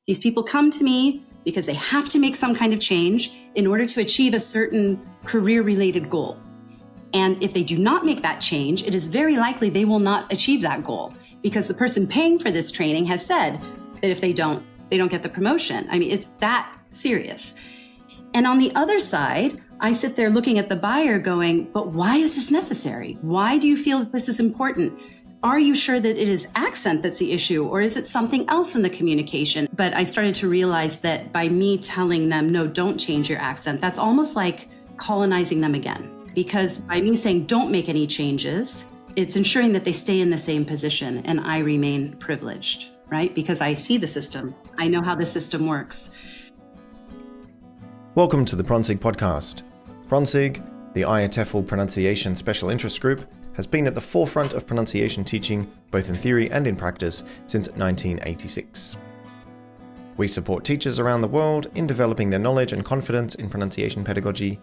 These people come to me because they have to make some kind of change in order to achieve a certain career-related goal. And if they do not make that change, it is very likely they will not achieve that goal because the person paying for this training has said that if they don't get the promotion. I mean, it's that serious. And on the other side, I sit there looking at the buyer going, but why is this necessary? Why do you feel that this is important? Are you sure that it is accent that's the issue, or is it something else in the communication? But I started to realize that by me telling them, no, don't change your accent, that's almost like colonizing them again. Because by me saying, don't make any changes, it's ensuring that they stay in the same position and I remain privileged, right? Because I see the system. I know how the system works. Welcome to the PronSIG podcast. PronSIG, the IATEFL pronunciation special interest group, has been at the forefront of pronunciation teaching, both in theory and in practice, since 1986. We support teachers around the world in developing their knowledge and confidence in pronunciation pedagogy,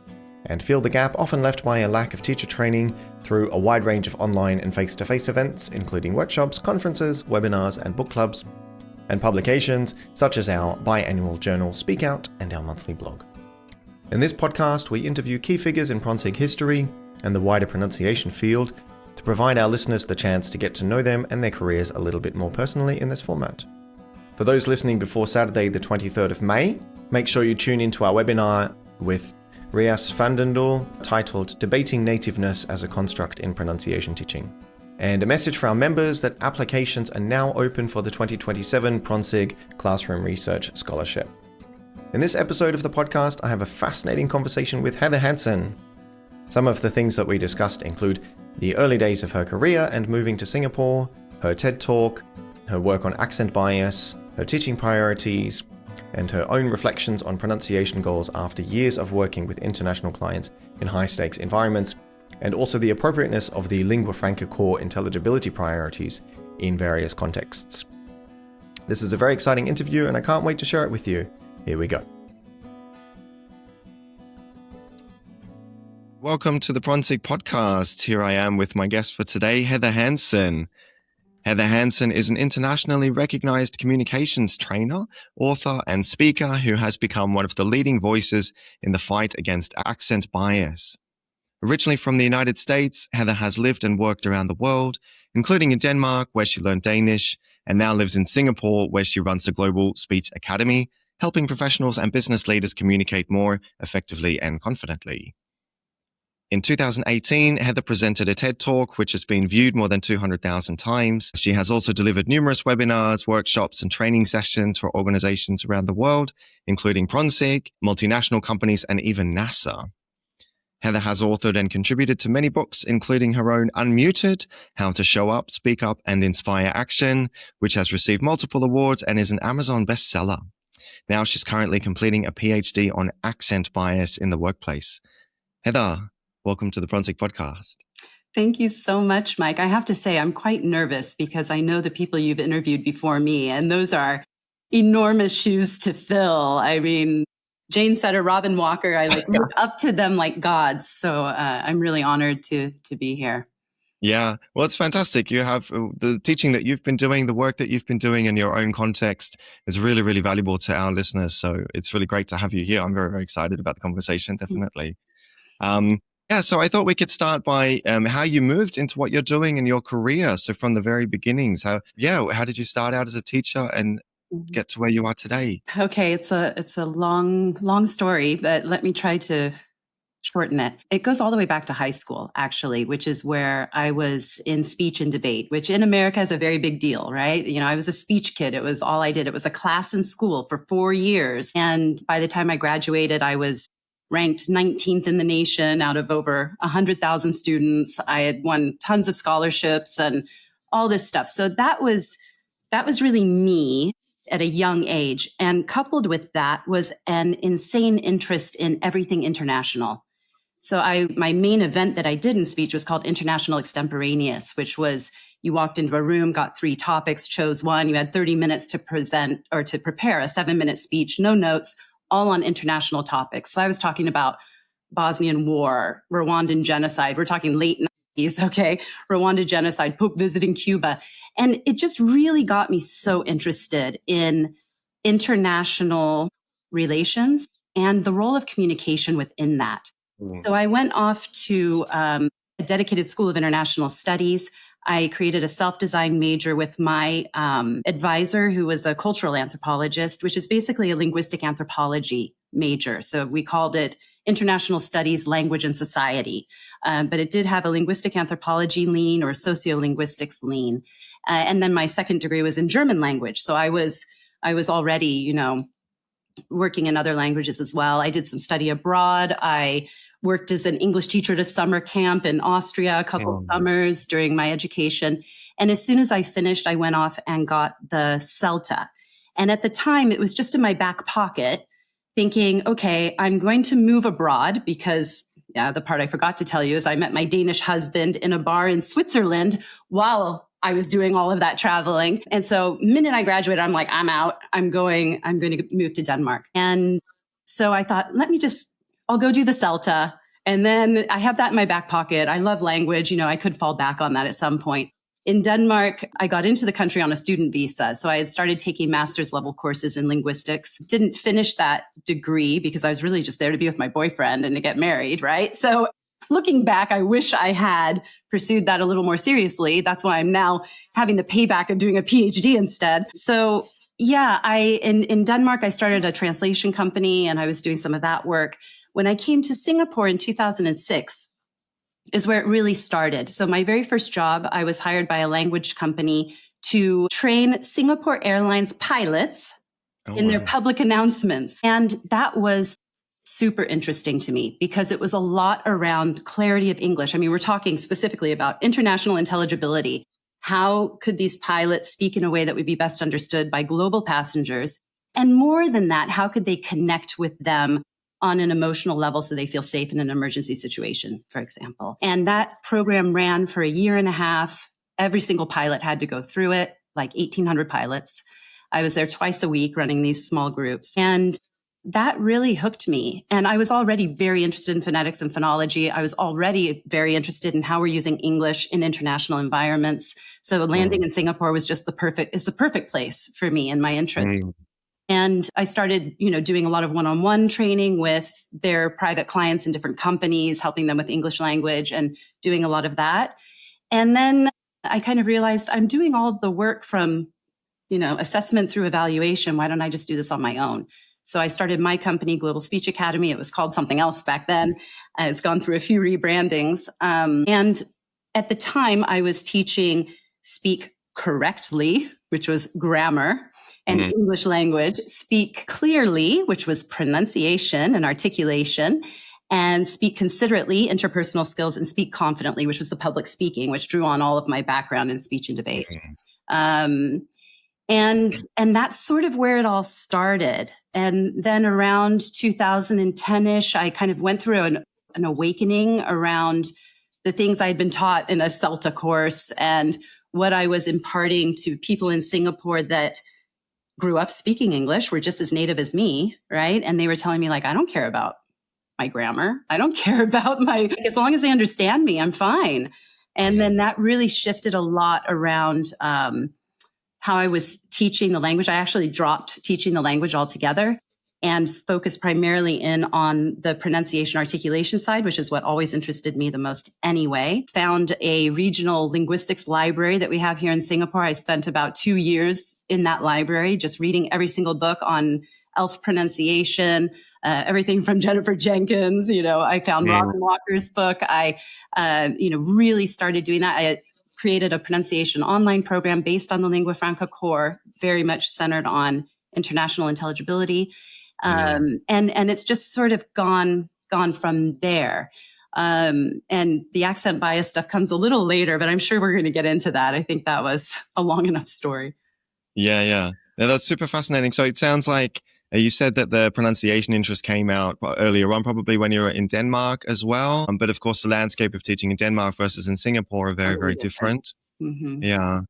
and fill the gap often left by a lack of teacher training through a wide range of online and face-to-face events, including workshops, conferences, webinars, and book clubs, and publications such as our biannual journal Speak Out and our monthly blog. In this podcast, we interview key figures in PronSIG history and the wider pronunciation field to provide our listeners the chance to get to know them and their careers a little bit more personally in this format. For those listening before Saturday, the 23rd of May, make sure you tune into our webinar with Rias van den Doel, titled Debating Nativeness as a Construct in Pronunciation Teaching. And a message for our members that applications are now open for the 2027 PronSIG Classroom Research Scholarship. In this episode of the podcast, I have a fascinating conversation with Heather Hansen. Some of the things that we discussed include the early days of her career and moving to Singapore, her TED Talk, her work on accent bias, her teaching priorities, and her own reflections on pronunciation goals after years of working with international clients in high-stakes environments, and also the appropriateness of the lingua franca core intelligibility priorities in various contexts. This is a very exciting interview, and I can't wait to share it with you. Here we go. Welcome to the PronSIG podcast. Here I am with my guest for today, Heather Hansen. Heather Hansen is an internationally recognized communications trainer, author, and speaker who has become one of the leading voices in the fight against accent bias. Originally from the United States, Heather has lived and worked around the world, including in Denmark, where she learned Danish, and now lives in Singapore, where she runs the Global Speech Academy, helping professionals and business leaders communicate more effectively and confidently. In 2018, Heather presented a TED Talk, which has been viewed more than 200,000 times. She has also delivered numerous webinars, workshops, and training sessions for organizations around the world, including PronSIG, multinational companies, and even NASA. Heather has authored and contributed to many books, including her own Unmuted, How to Show Up, Speak Up, and Inspire Action, which has received multiple awards and is an Amazon bestseller. Now she's currently completing a PhD on accent bias in the workplace. Heather, welcome to the PronSIG podcast. Thank you so much, Mike. I have to say, I'm quite nervous because I know the people you've interviewed before me, and those are enormous shoes to fill. I mean, Jane Sutter, Robin Walker, I look up to them like gods. So I'm really honored to be here. Yeah, well, it's fantastic. You have the teaching that you've been doing, the work that you've been doing in your own context is really, really valuable to our listeners. So it's really great to have you here. I'm very, very excited about the conversation, definitely. So I thought we could start by how you moved into what you're doing in your career. So from the very beginnings, how did you start out as a teacher and get to where you are today? Okay, it's a long story, but let me try to shorten it. It goes all the way back to high school, actually, which is where I was in speech and debate, which in America is a very big deal, right? You know, I was a speech kid. It was all I did. It was a class in school for 4 years. And by the time I graduated, I was ranked 19th in the nation out of over 100,000 students. I had won tons of scholarships and all this stuff. So that was really me at a young age. And coupled with that was an insane interest in everything international. So my main event that I did in speech was called International Extemporaneous, which was you walked into a room, got 3 topics, chose one. You had 30 minutes to present or to prepare a 7-minute speech, no notes, all on international topics. So I was talking about Bosnian War, Rwandan genocide. We're talking late 90s, okay? Rwanda genocide, Pope visiting Cuba. And it just really got me so interested in international relations and the role of communication within that. So I went off to a dedicated School of International Studies. I created a self-designed major with my advisor, who was a cultural anthropologist, which is basically a linguistic anthropology major. So we called it International Studies, Language and Society. But it did have a linguistic anthropology lean or sociolinguistics lean. And then my second degree was in German language. So I was already, working in other languages as well. I did some study abroad. I worked as an English teacher at a summer camp in Austria a couple summers during my education. And as soon as I finished, I went off and got the CELTA. And at the time, it was just in my back pocket, thinking, okay, I'm going to move abroad because the part I forgot to tell you is I met my Danish husband in a bar in Switzerland while I was doing all of that traveling. And so the minute I graduated, I'm like, I'm out. I'm going to move to Denmark. And so I thought, I'll go do the CELTA. And then I have that in my back pocket. I love language. I could fall back on that at some point. In Denmark, I got into the country on a student visa. So I had started taking master's level courses in linguistics. Didn't finish that degree because I was really just there to be with my boyfriend and to get married, right? So looking back, I wish I had pursued that a little more seriously. That's why I'm now having the payback of doing a PhD instead. So in Denmark, I started a translation company and I was doing some of that work. When I came to Singapore in 2006 is where it really started. So my very first job, I was hired by a language company to train Singapore Airlines pilots in their public announcements. And that was super interesting to me because it was a lot around clarity of English. I mean, we're talking specifically about international intelligibility. How could these pilots speak in a way that would be best understood by global passengers? And more than that, how could they connect with them on an emotional level so they feel safe in an emergency situation, for example? And that program ran for a year and a half. Every single pilot had to go through it, like 1,800 pilots. I was there twice a week running these small groups. And that really hooked me. And I was already very interested in phonetics and phonology. I was already very interested in how we're using English in international environments. So landing in Singapore was just the perfect place for me and my interest. And I started, doing a lot of one-on-one training with their private clients in different companies, helping them with English language and doing a lot of that. And then I kind of realized I'm doing all the work from, assessment through evaluation. Why don't I just do this on my own? So I started my company, Global Speech Academy. It was called something else back then. It's gone through a few rebrandings. And at the time, I was teaching speak correctly, which was grammar and English language, speak clearly, which was pronunciation and articulation, and speak considerately, interpersonal skills, and speak confidently, which was the public speaking, which drew on all of my background in speech and debate. And that's sort of where it all started. And then around 2010-ish, I kind of went through an awakening around the things I had been taught in a CELTA course and what I was imparting to people in Singapore that grew up speaking English, were just as native as me, right? And they were telling me, like, I don't care about my grammar. I don't care about as long as they understand me, I'm fine. And then that really shifted a lot around how I was teaching the language. I actually dropped teaching the language altogether and focused primarily in on the pronunciation articulation side, which is what always interested me the most anyway. Found a regional linguistics library that we have here in Singapore. I spent about 2 years in that library, just reading every single book on ELF pronunciation, everything from Jennifer Jenkins. I found Robin Walker's book. I, really started doing that. I created a pronunciation online program based on the lingua franca core, very much centered on international intelligibility. And it's just sort of gone from there. And the accent bias stuff comes a little later, but I'm sure we're going to get into that. I think that was a long enough story. Yeah. No, that's super fascinating. So it sounds like you said that the pronunciation interest came out earlier on, probably when you were in Denmark as well. But of course, the landscape of teaching in Denmark versus in Singapore are very, very different. Yeah.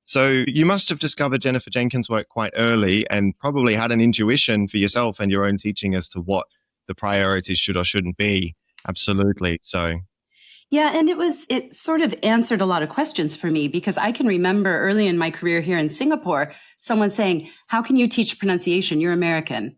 So you must have discovered Jennifer Jenkins' work quite early and probably had an intuition for yourself and your own teaching as to what the priorities should or shouldn't be. Absolutely. So Yeah, and it sort of answered a lot of questions for me, because I can remember early in my career here in Singapore, someone saying, "How can you teach pronunciation? You're American."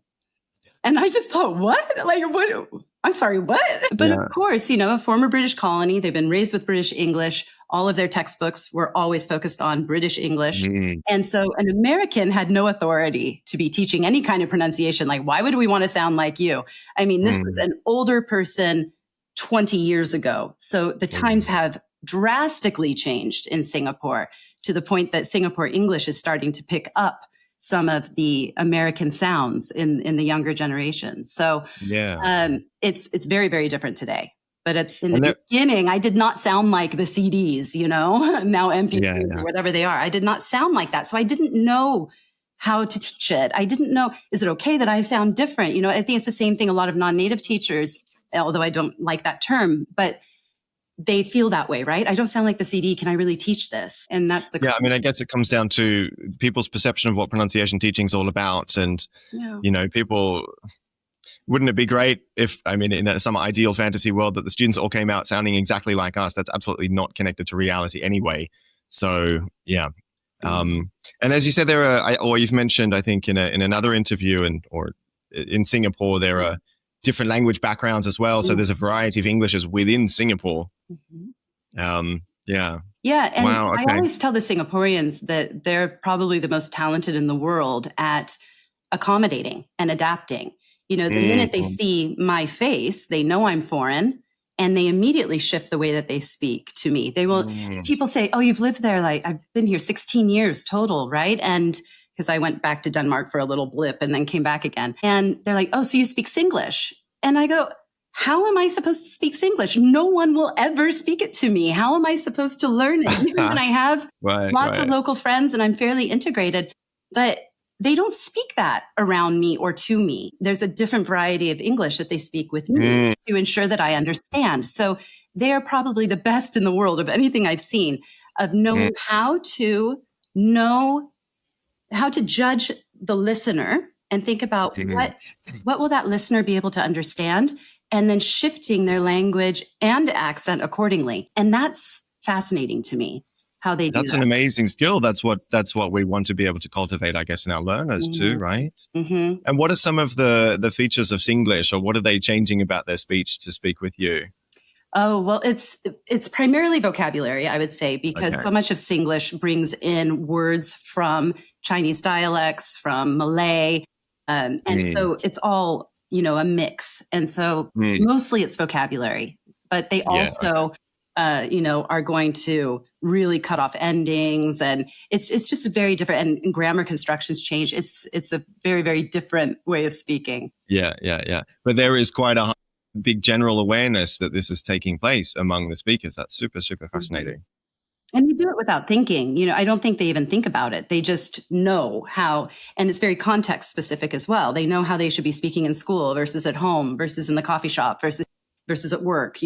And I just thought, what? Like, what? I'm sorry, what? But of course, a former British colony, they've been raised with British English. All of their textbooks were always focused on British English. And so an American had no authority to be teaching any kind of pronunciation. Like, why would we want to sound like you? I mean, this was an older person 20 years ago. So the times have drastically changed in Singapore, to the point that Singapore English is starting to pick up some of the American sounds in the younger generations. So it's very, very different today. But in the beginning, I did not sound like the CDs, now MP3s or whatever they are. I did not sound like that. So I didn't know how to teach it. I didn't know, is it okay that I sound different? I think it's the same thing. A lot of non-native teachers, although I don't like that term, but they feel that way, right? I don't sound like the CD. Can I really teach this? And that's the I guess it comes down to people's perception of what pronunciation teaching is all about. And, people, wouldn't it be great if, in some ideal fantasy world, that the students all came out sounding exactly like us? That's absolutely not connected to reality anyway. So, yeah. And as you said, there are, or you've mentioned, I think in another interview or in Singapore, there are different language backgrounds as well. So there's a variety of Englishes within Singapore. Yeah. And wow, okay. I always tell the Singaporeans that they're probably the most talented in the world at accommodating and adapting. The minute they see my face, they know I'm foreign, and they immediately shift the way that they speak to me. They will, people say, "Oh, you've lived there. Like, I've been here 16 years total, right?" And because I went back to Denmark for a little blip and then came back again. And they're like, "Oh, so you speak Singlish?" And I go, "How am I supposed to speak Singlish? No one will ever speak it to me. How am I supposed to learn it?" Even when I have lots of local friends and I'm fairly integrated, but they don't speak that around me or to me. There's a different variety of English that they speak with me to ensure that I understand. So they are probably the best in the world of anything I've seen, of knowing how to judge the listener and think about what will that listener be able to understand, and then shifting their language and accent accordingly. And that's fascinating to me, how they do that. That's an amazing skill. That's what we want to be able to cultivate, I guess, in our learners too, right? And what are some of the features of Singlish, or what are they changing about their speech to speak with you? Oh, well, it's primarily vocabulary, I would say, because so much of Singlish brings in words from Chinese dialects, from Malay. And so it's all, a mix. And so mostly it's vocabulary, but they also, are going to really cut off endings, and it's just a very different, and grammar constructions change. It's a very, very different way of speaking. Yeah. But there is quite a big general awareness that this is taking place among the speakers. That's super, super fascinating. And they do it without thinking. I don't think they even think about it. They just know how, and it's very context specific as well. They know how they should be speaking in school versus at home versus in the coffee shop versus at work.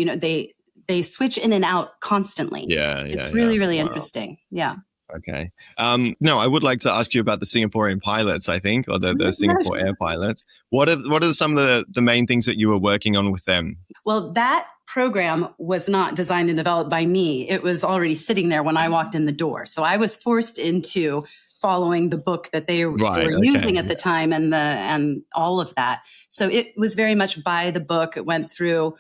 They switch in and out constantly. It's really, really interesting. Yeah. Okay. No, I would like to ask you about the Singaporean pilots, I think, or the Singapore Air pilots. What are some of the main things that you were working on with them? Well, that program was not designed and developed by me. It was already sitting there when I walked in the door. So I was forced into following the book that they were using at the time, and all of that. So it was very much by the book. It went through,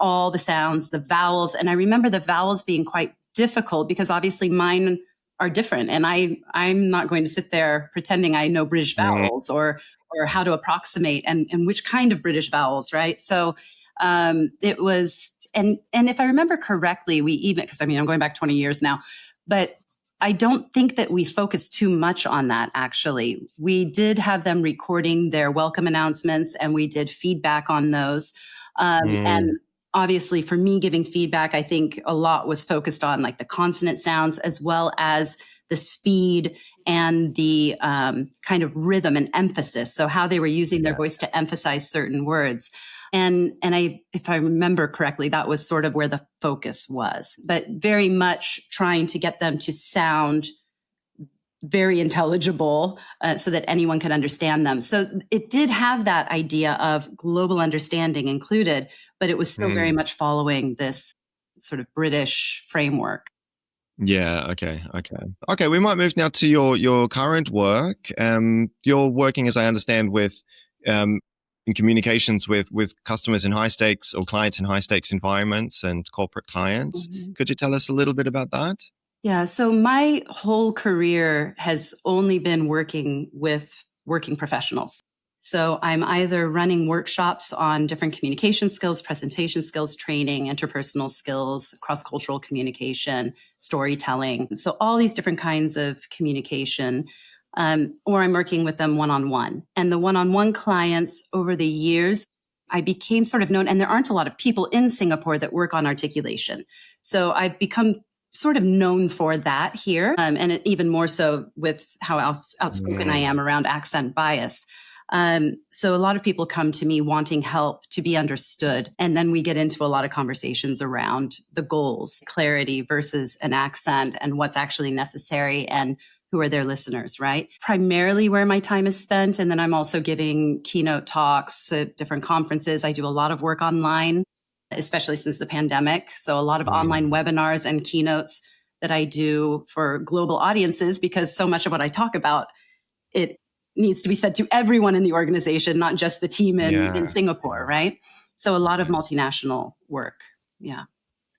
all the sounds, the vowels. And I remember the vowels being quite difficult, because obviously mine are different. And I'm not going to sit there pretending I know British vowels or how to approximate and which kind of British vowels, right? So it was, and if I remember correctly, we even, because I'm going back 20 years now, but I don't think that we focused too much on that, actually. We did have them recording their welcome announcements, and we did feedback on those. And obviously for me giving feedback, I think a lot was focused on like the consonant sounds, as well as the speed and the kind of rhythm and emphasis. So how they were using their voice to emphasize certain words. And if I remember correctly, that was sort of where the focus was, but very much trying to get them to sound very intelligible so that anyone could understand them. So it did have that idea of global understanding included, but it was still very much following this sort of British framework. Yeah. Okay. We might move now to your current work. You're working, as I understand, with in communications with customers in high stakes or clients in high stakes environments and corporate clients. Mm-hmm. Could you tell us a little bit about that? Yeah. So my whole career has only been working with working professionals. So I'm either running workshops on different communication skills, presentation skills, training, interpersonal skills, cross-cultural communication, storytelling. So all these different kinds of communication, or I'm working with them one-on-one. And the one-on-one clients over the years, I became sort of known, and there aren't a lot of people in Singapore that work on articulation. So I've become sort of known for that here, and even more so with how outspoken I am around accent bias. So a lot of people come to me wanting help to be understood. And then we get into a lot of conversations around the goals, clarity versus an accent and what's actually necessary and who are their listeners, right? Primarily where my time is spent. And then I'm also giving keynote talks at different conferences. I do a lot of work online, especially since the pandemic. So a lot of online webinars and keynotes that I do for global audiences, because so much of what I talk about, it needs to be said to everyone in the organization, not just the team in Singapore, right? So a lot of multinational work. Yeah.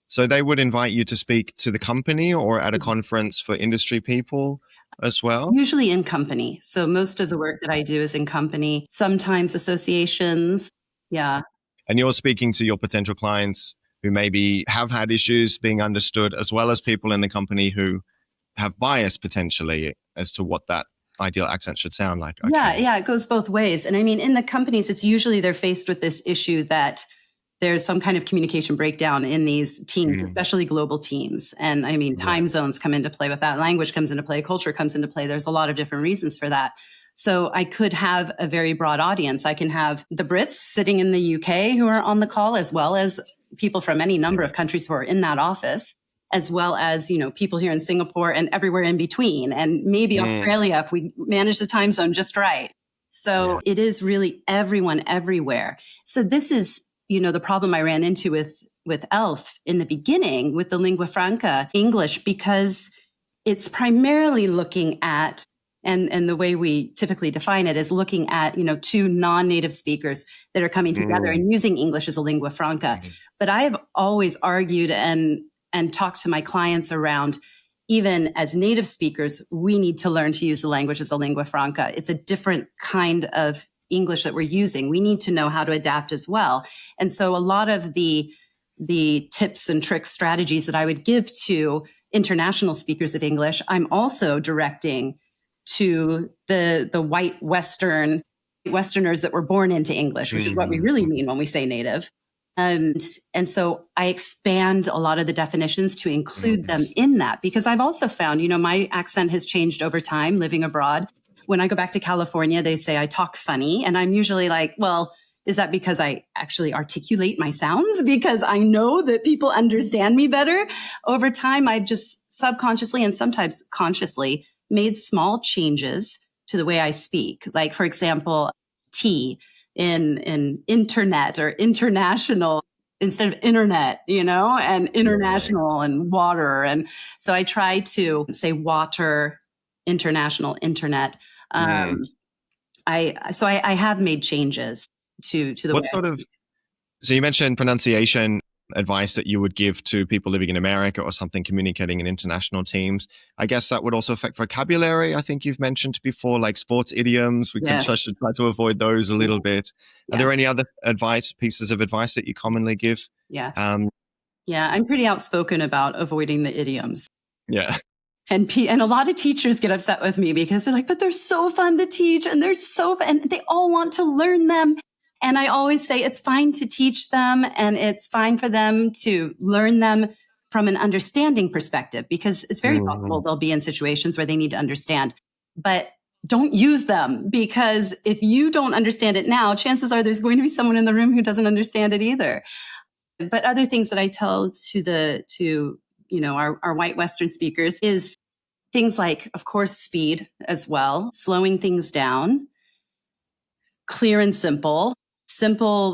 So they would invite you to speak to the company or at a conference for industry people as well? Usually in company. So most of the work that I do is in company, sometimes associations. Yeah. And you're speaking to your potential clients who maybe have had issues being understood, as well as people in the company who have bias potentially as to what that ideal accent should sound like. Okay. Yeah, it goes both ways. And I mean, in the companies, it's usually they're faced with this issue that there's some kind of communication breakdown in these teams, especially global teams. And I mean, time zones come into play with that. Language comes into play. Culture comes into play. There's a lot of different reasons for that. So I could have a very broad audience. I can have the Brits sitting in the UK who are on the call, as well as people from any number of countries who are in that office, as well as, people here in Singapore and everywhere in between, and maybe Australia if we manage the time zone just right. So it is really everyone everywhere. So this is, the problem I ran into with IATEFL in the beginning with the lingua franca English, because it's primarily looking at, and the way we typically define it is looking at, two non-native speakers that are coming together and using English as a lingua franca. But I have always argued and talked to my clients around, even as native speakers, we need to learn to use the language as a lingua franca. It's a different kind of English that we're using. We need to know how to adapt as well. And so a lot of the tips and tricks, strategies that I would give to international speakers of English, I'm also directing to the white Westerners that were born into English, which is what we really mean when we say native. And so I expand a lot of the definitions to include them in that, because I've also found, my accent has changed over time living abroad. When I go back to California, they say I talk funny. And I'm usually like, well, is that because I actually articulate my sounds? Because I know that people understand me better. Over time, I've just subconsciously and sometimes consciously made small changes to the way I speak. Like, for example, T in internet or international instead of internet, and international and water. And so I try to say water, international, internet. I have made changes to the what way. Sort of, so you mentioned pronunciation advice that you would give to people living in America or something, communicating in international teams. I guess that would also affect vocabulary. I think you've mentioned before, like sports idioms. We can try to avoid those a little bit. Are there any other pieces of advice that you commonly give? Yeah, I'm pretty outspoken about avoiding the idioms. Yeah. And a lot of teachers get upset with me because they're like, but they're so fun to teach and and they all want to learn them. And I always say it's fine to teach them and it's fine for them to learn them from an understanding perspective, because it's very possible they'll be in situations where they need to understand, but don't use them, because if you don't understand it now, chances are there's going to be someone in the room who doesn't understand it either. But other things that I tell to our white Western speakers is things like, of course, speed as well, slowing things down, clear and simple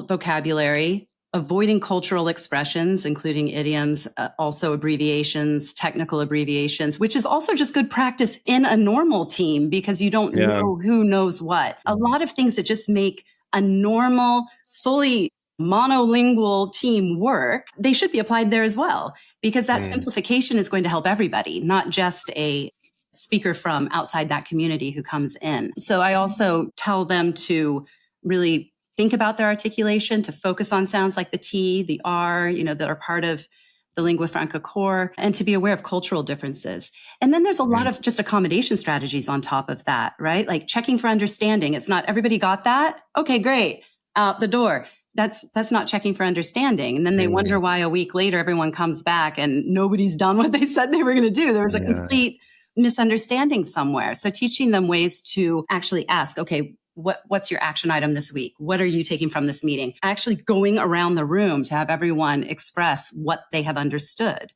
vocabulary, avoiding cultural expressions, including idioms, also abbreviations, technical abbreviations, which is also just good practice in a normal team because you don't know who knows what. A lot of things that just make a normal, fully monolingual team work, they should be applied there as well, because that simplification is going to help everybody, not just a speaker from outside that community who comes in. So I also tell them to really think about their articulation, to focus on sounds like the T, the R, that are part of the lingua franca core, and to be aware of cultural differences. And then there's a lot of just accommodation strategies on top of that, right? Like checking for understanding. It's not everybody got that. Okay, great. Out the door. That's not checking for understanding. And then they wonder why a week later, everyone comes back and nobody's done what they said they were going to do. There was a complete misunderstanding somewhere. So teaching them ways to actually ask, okay, what's your action item this week? What are you taking from this meeting? Actually going around the room to have everyone express what they have understood.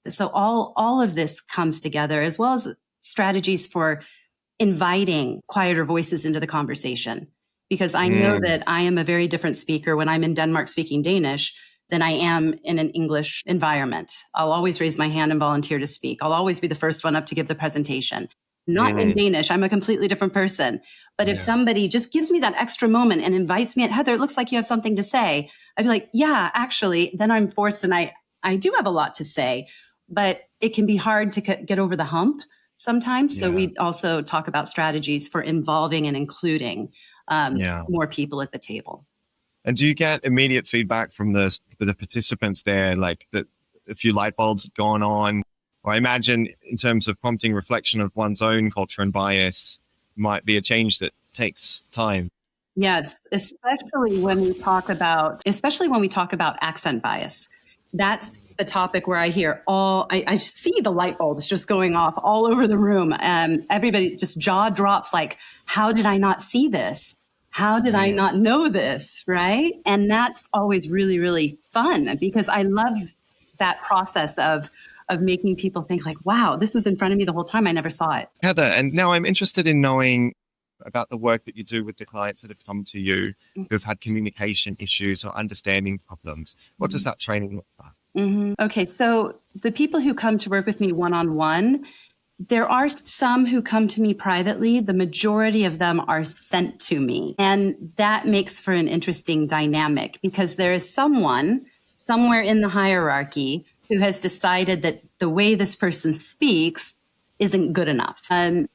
So all of this comes together, as well as strategies for inviting quieter voices into the conversation. Because I know that I am a very different speaker when I'm in Denmark speaking Danish than I am in an English environment. I'll always raise my hand and volunteer to speak. I'll always be the first one up to give the presentation. Not in Danish. I'm a completely different person. But if somebody just gives me that extra moment and invites me at, Heather, it looks like you have something to say. I'd be like, yeah, actually, then I'm forced and I do have a lot to say, but it can be hard to get over the hump sometimes. So we also talk about strategies for involving and including more people at the table. And do you get immediate feedback from the participants there, like that a few light bulbs have gone on? Or I imagine in terms of prompting reflection of one's own culture and bias might be a change that takes time. Yes, especially when we talk about accent bias. That's the topic where I hear I see the light bulbs just going off all over the room. Everybody just jaw drops like, how did I not see this? How did I not know this? Right. And that's always really, really fun because I love that process of making people think like, wow, this was in front of me the whole time. I never saw it. Heather, and now I'm interested in knowing about the work that you do with the clients that have come to you who've had communication issues or understanding problems. What does that training look like? Okay, so the people who come to work with me one-on-one, there are some who come to me privately. The majority of them are sent to me. And that makes for an interesting dynamic because there is someone somewhere in the hierarchy who has decided that the way this person speaks isn't good enough. And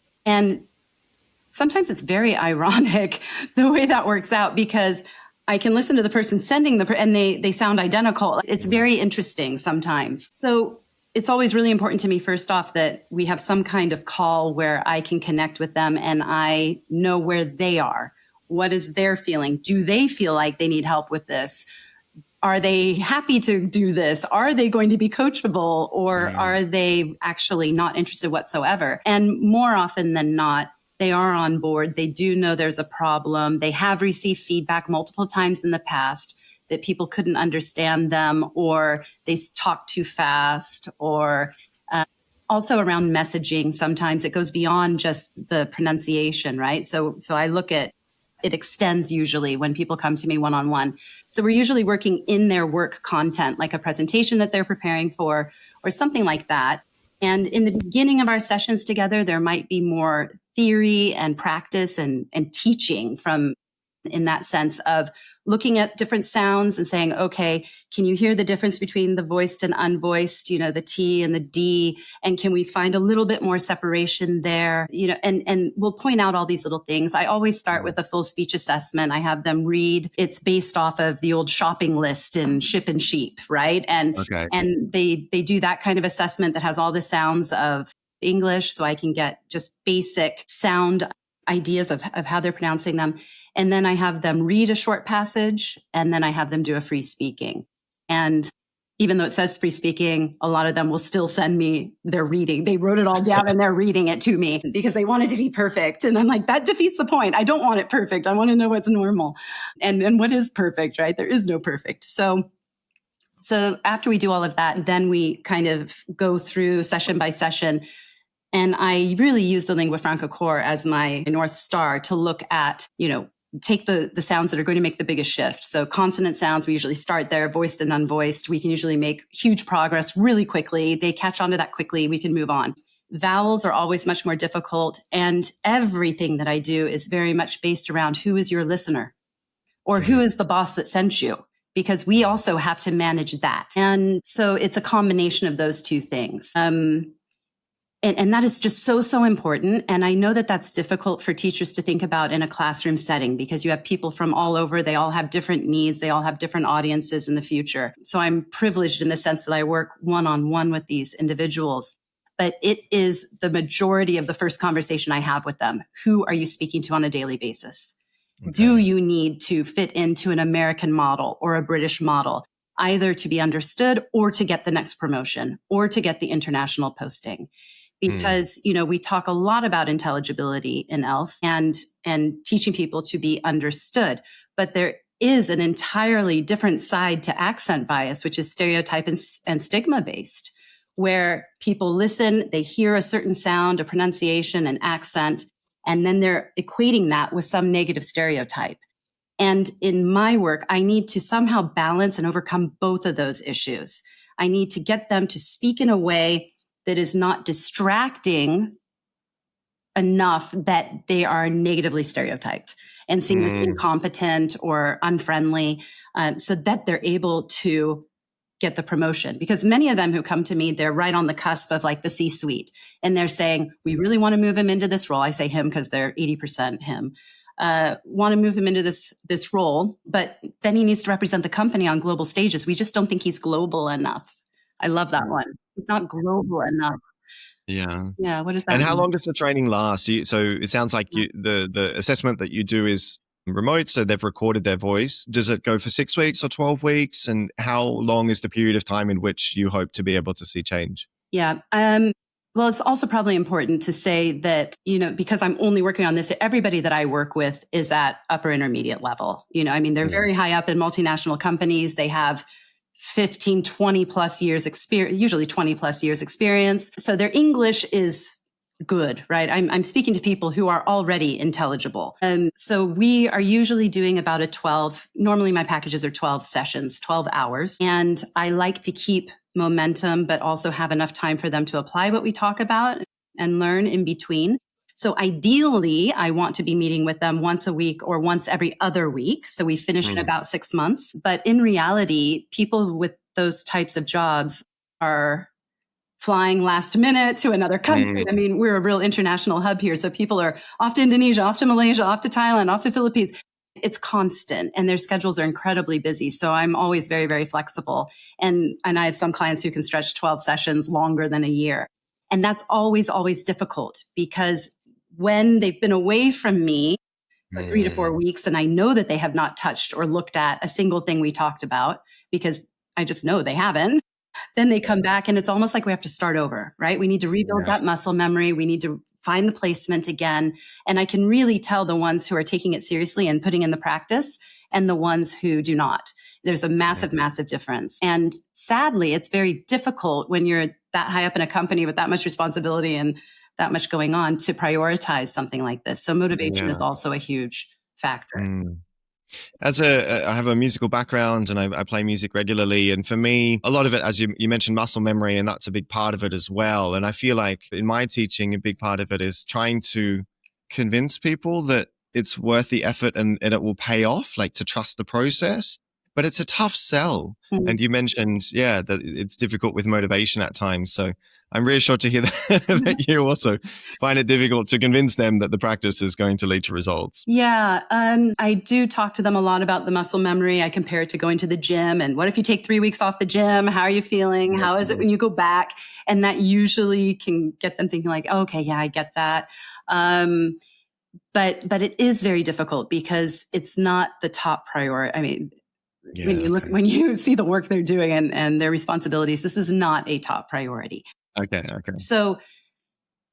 sometimes it's very ironic the way that works out because I can listen to the person sending and they sound identical. It's very interesting sometimes. So it's always really important to me, first off, that we have some kind of call where I can connect with them and I know where they are. What is their feeling? Do they feel like they need help with this? Are they happy to do this? Are they going to be coachable or are they actually not interested whatsoever? And more often than not, they are on board. They do know there's a problem. They have received feedback multiple times in the past that people couldn't understand them or they talk too fast or also around messaging. Sometimes it goes beyond just the pronunciation, right? So I look at it extends usually when people come to me one-on-one. So we're usually working in their work content, like a presentation that they're preparing for or something like that. And in the beginning of our sessions together, there might be more theory and practice and teaching from in that sense of looking at different sounds and saying, okay, can you hear the difference between the voiced and unvoiced, the T and the D? And can we find a little bit more separation there? And we'll point out all these little things. I always start with a full speech assessment. I have them read. It's based off of the old shopping list in Ship and Sheep, right? And they do that kind of assessment that has all the sounds of English, so I can get just basic sound ideas of how they're pronouncing them. And then I have them read a short passage, and then I have them do a free speaking. And even though it says free speaking, a lot of them will still send me their reading. They wrote it all down and they're reading it to me because they want it to be perfect. And I'm like, that defeats the point. I don't want it perfect. I want to know what's normal and what is perfect, right? There is no perfect. So after we do all of that, then we kind of go through session by session. And I really use the lingua franca core as my North Star to look at, take the sounds that are going to make the biggest shift. So consonant sounds, we usually start there, voiced and unvoiced. We can usually make huge progress really quickly. They catch on to that quickly. We can move on. Vowels are always much more difficult. And everything that I do is very much based around who is your listener or who is the boss that sent you, because we also have to manage that. And so it's a combination of those two things. And that is just so important. And I know that that's difficult for teachers to think about in a classroom setting, because you have people from all over. They all have different needs. They all have different audiences in the future. So I'm privileged in the sense that I work one-on-one with these individuals. But it is the majority of the first conversation I have with them. Who are you speaking to on a daily basis? Okay. Do you need to fit into an American model or a British model, either to be understood or to get the next promotion or to get the international posting? Because, we talk a lot about intelligibility in ELF and teaching people to be understood. But there is an entirely different side to accent bias, which is stereotype and stigma based, where people listen, they hear a certain sound, a pronunciation, an accent, and then they're equating that with some negative stereotype. And in my work, I need to somehow balance and overcome both of those issues. I need to get them to speak in a way that is not distracting enough that they are negatively stereotyped and seen as incompetent or unfriendly, so that they're able to get the promotion. Because many of them who come to me, they're right on the cusp of like the C-suite, and they're saying, we really want to move him into this role. I say him because they're 80% him. Want to move him into this role, but then he needs to represent the company on global stages. We just don't think he's global enough. I love that one. It's not global enough. Yeah. Yeah. What does that And mean? how long does the training last? So it sounds like the assessment that you do is remote, so they've recorded their voice. Does it go for 6 weeks or 12 weeks? And how long is the period of time in which you hope to be able to see change? Yeah. Well, it's also probably important to say that, because I'm only working on this, everybody that I work with is at upper intermediate level. They're very high up in multinational companies. They have 15, 20 plus years experience, usually 20 plus years experience. So their English is good, right? I'm speaking to people who are already intelligible. So we are usually doing about normally my packages are 12 sessions, 12 hours. And I like to keep momentum, but also have enough time for them to apply what we talk about and learn in between. So ideally, I want to be meeting with them once a week or once every other week. So we finish in about 6 months. But in reality, people with those types of jobs are flying last minute to another country. We're a real international hub here. So people are off to Indonesia, off to Malaysia, off to Thailand, off to Philippines. It's constant and their schedules are incredibly busy. So I'm always very, very flexible. And I have some clients who can stretch 12 sessions longer than a year. And that's always, always difficult, because when they've been away from me for 3 to 4 weeks and I know that they have not touched or looked at a single thing we talked about, because I just know they haven't, then they come back and it's almost like we have to start over, right? We need to rebuild that muscle memory. We need to find the placement again. And I can really tell the ones who are taking it seriously and putting in the practice and the ones who do not. There's a massive, massive difference. And sadly, it's very difficult when you're that high up in a company with that much responsibility and that much going on to prioritize something like this. So motivation is also a huge factor. I have a musical background and I play music regularly. And for me, a lot of it, as you mentioned, muscle memory, and that's a big part of it as well. And I feel like in my teaching, a big part of it is trying to convince people that it's worth the effort and it will pay off, like to trust the process. But it's a tough sell. And you mentioned, that it's difficult with motivation at times. So I'm reassured to hear that you also find it difficult to convince them that the practice is going to lead to results. Yeah, I do talk to them a lot about the muscle memory. I compare it to going to the gym. And what if you take 3 weeks off the gym? How are you feeling? How is it when you go back? And that usually can get them thinking like, oh, okay, yeah, I get that. But it is very difficult because it's not the top priority. When you see the work they're doing and their responsibilities, this is not a top priority. Okay. So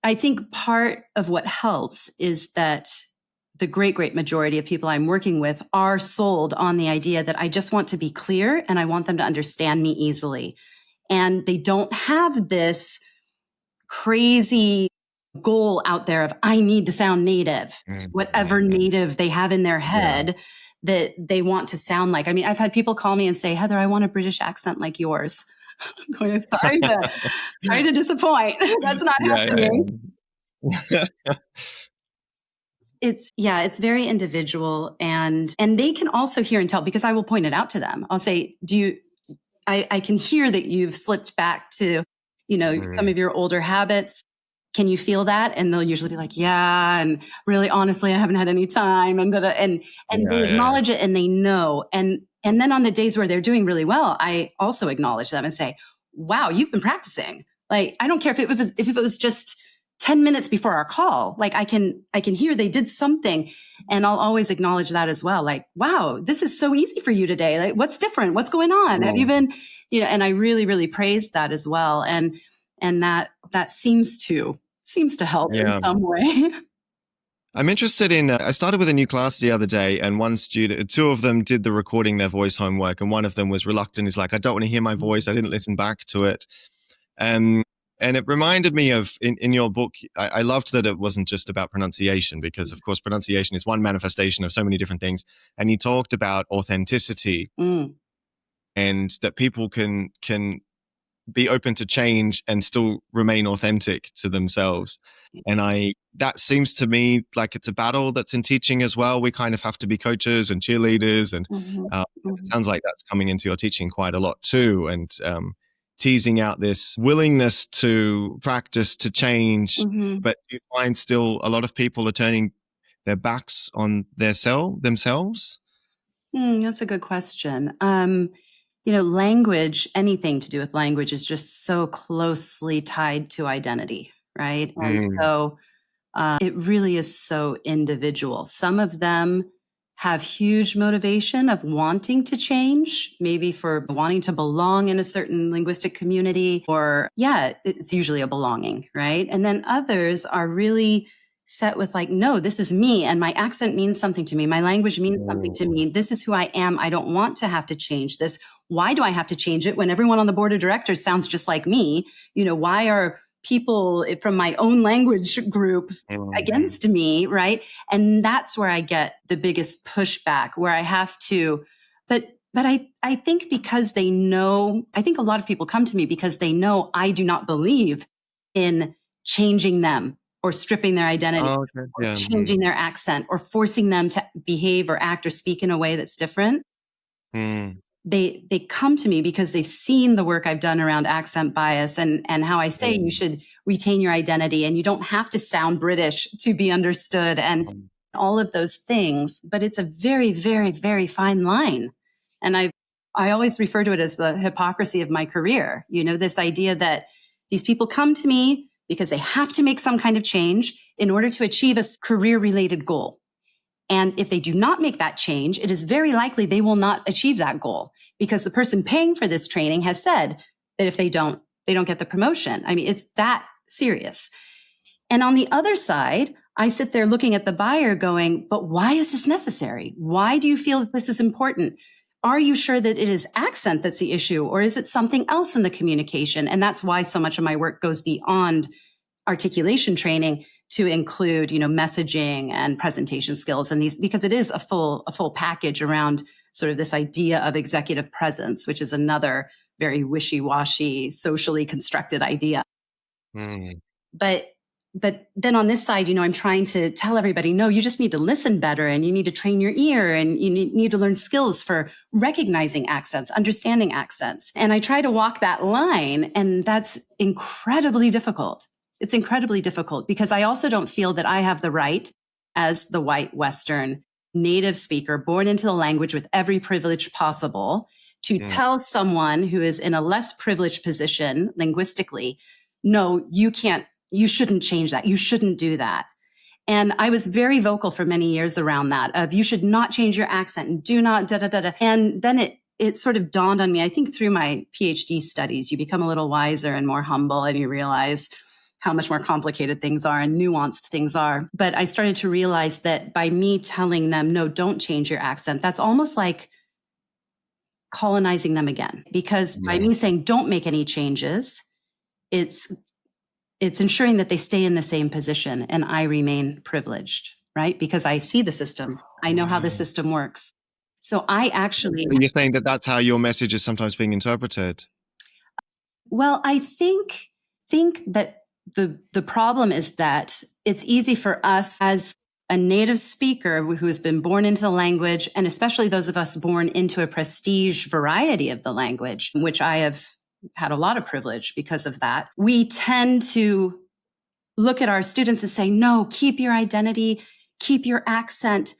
I think part of what helps is that the great, great majority of people I'm working with are sold on the idea that I just want to be clear and I want them to understand me easily. And they don't have this crazy goal out there of, I need to sound native, whatever native they have in their head that they want to sound like. I mean, I've had people call me and say, Heather, I want a British accent like yours. I'm going, sorry to disappoint. That's not happening. It's very individual, and they can also hear and tell, because I will point it out to them. I'll say, I can hear that you've slipped back to, some of your older habits. Can you feel that? And they'll usually be like, yeah. And really, honestly, I haven't had any time. And they acknowledge it, and they know. And then on the days where they're doing really well, I also acknowledge them and say, wow, you've been practicing. Like, I don't care if it was just 10 minutes before our call, like I can hear they did something, and I'll always acknowledge that as well. Like, wow, this is so easy for you today. Like, what's different? What's going on? Have you been, and I really, really praise that as well. And that seems to help in some way. I'm interested in, I started with a new class the other day, and two of them did the recording their voice homework, and one of them was reluctant. He's like, I don't want to hear my voice. I didn't listen back to it. And it reminded me of, in your book, I loved that it wasn't just about pronunciation, because of course pronunciation is one manifestation of so many different things. And you talked about authenticity, and that people can be open to change and still remain authentic to themselves. And that seems to me like it's a battle that's in teaching as well. We kind of have to be coaches and cheerleaders, and it sounds like that's coming into your teaching quite a lot too. And teasing out this willingness to practice, to change, but do you find still a lot of people are turning their backs on themselves? That's a good question. Language, anything to do with language, is just so closely tied to identity, right? And so it really is so individual. Some of them have huge motivation of wanting to change, maybe for wanting to belong in a certain linguistic community, or it's usually a belonging, right? And then others are really set with like, no, this is me, and my accent means something to me. My language means something to me. This is who I am. I don't want to have to change this. Why do I have to change it when everyone on the board of directors sounds just like me? Why are people from my own language group against me, right? And that's where I get the biggest pushback, where I have to, but I think because they know, I think a lot of people come to me because they know I do not believe in changing them or stripping their identity, or changing their accent, or forcing them to behave or act or speak in a way that's different. They come to me because they've seen the work I've done around accent bias and how I say you should retain your identity, and you don't have to sound British to be understood, and all of those things. But it's a very, very, very fine line. And I always refer to it as the hypocrisy of my career. This idea that these people come to me because they have to make some kind of change in order to achieve a career-related goal. And if they do not make that change, it is very likely they will not achieve that goal, because the person paying for this training has said that if they don't get the promotion. I mean, it's that serious. And on the other side, I sit there looking at the buyer going, but why is this necessary? Why do you feel that this is important? Are you sure that it is accent that's the issue, or is it something else in the communication? And that's why so much of my work goes beyond articulation training to include, messaging and presentation skills, and these, because it is a full package around sort of this idea of executive presence, which is another very wishy-washy, socially constructed idea. But then on this side, I'm trying to tell everybody, no, you just need to listen better, and you need to train your ear, and you need to learn skills for recognizing accents, understanding accents. And I try to walk that line, and that's incredibly difficult. It's incredibly difficult because I also don't feel that I have the right, as the white Western native speaker born into the language with every privilege possible, to tell someone who is in a less privileged position linguistically, no, you shouldn't change that. You shouldn't do that. And I was very vocal for many years around that, of you should not change your accent and do not da-da-da-da. And then it sort of dawned on me, I think through my PhD studies, you become a little wiser and more humble, and you realize how much more complicated things are and nuanced things are. But I started to realize that by me telling them, no, don't change your accent, that's almost like colonizing them again. Because by me saying, don't make any changes, it's it's ensuring that they stay in the same position and I remain privileged, right? Because I see the system. I know how the system works. So I actually... You're saying that that's how your message is sometimes being interpreted? Well, I think that the problem is that it's easy for us as a native speaker who has been born into the language, and especially those of us born into a prestige variety of the language, which I have had a lot of privilege because of that. We tend to look at our students and say, no, keep your identity, keep your accent.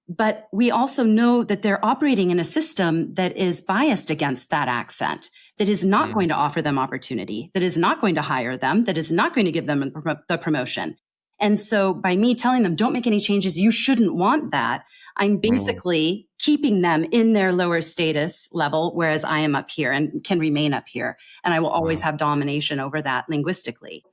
But we also know that they're operating in a system that is biased against that accent, that is not going to offer them opportunity, that is not going to hire them, that is not going to give them the promotion. And so by me telling them, don't make any changes, you shouldn't want that, I'm basically keeping them in their lower status level, whereas I am up here and can remain up here. And I will always have domination over that linguistically.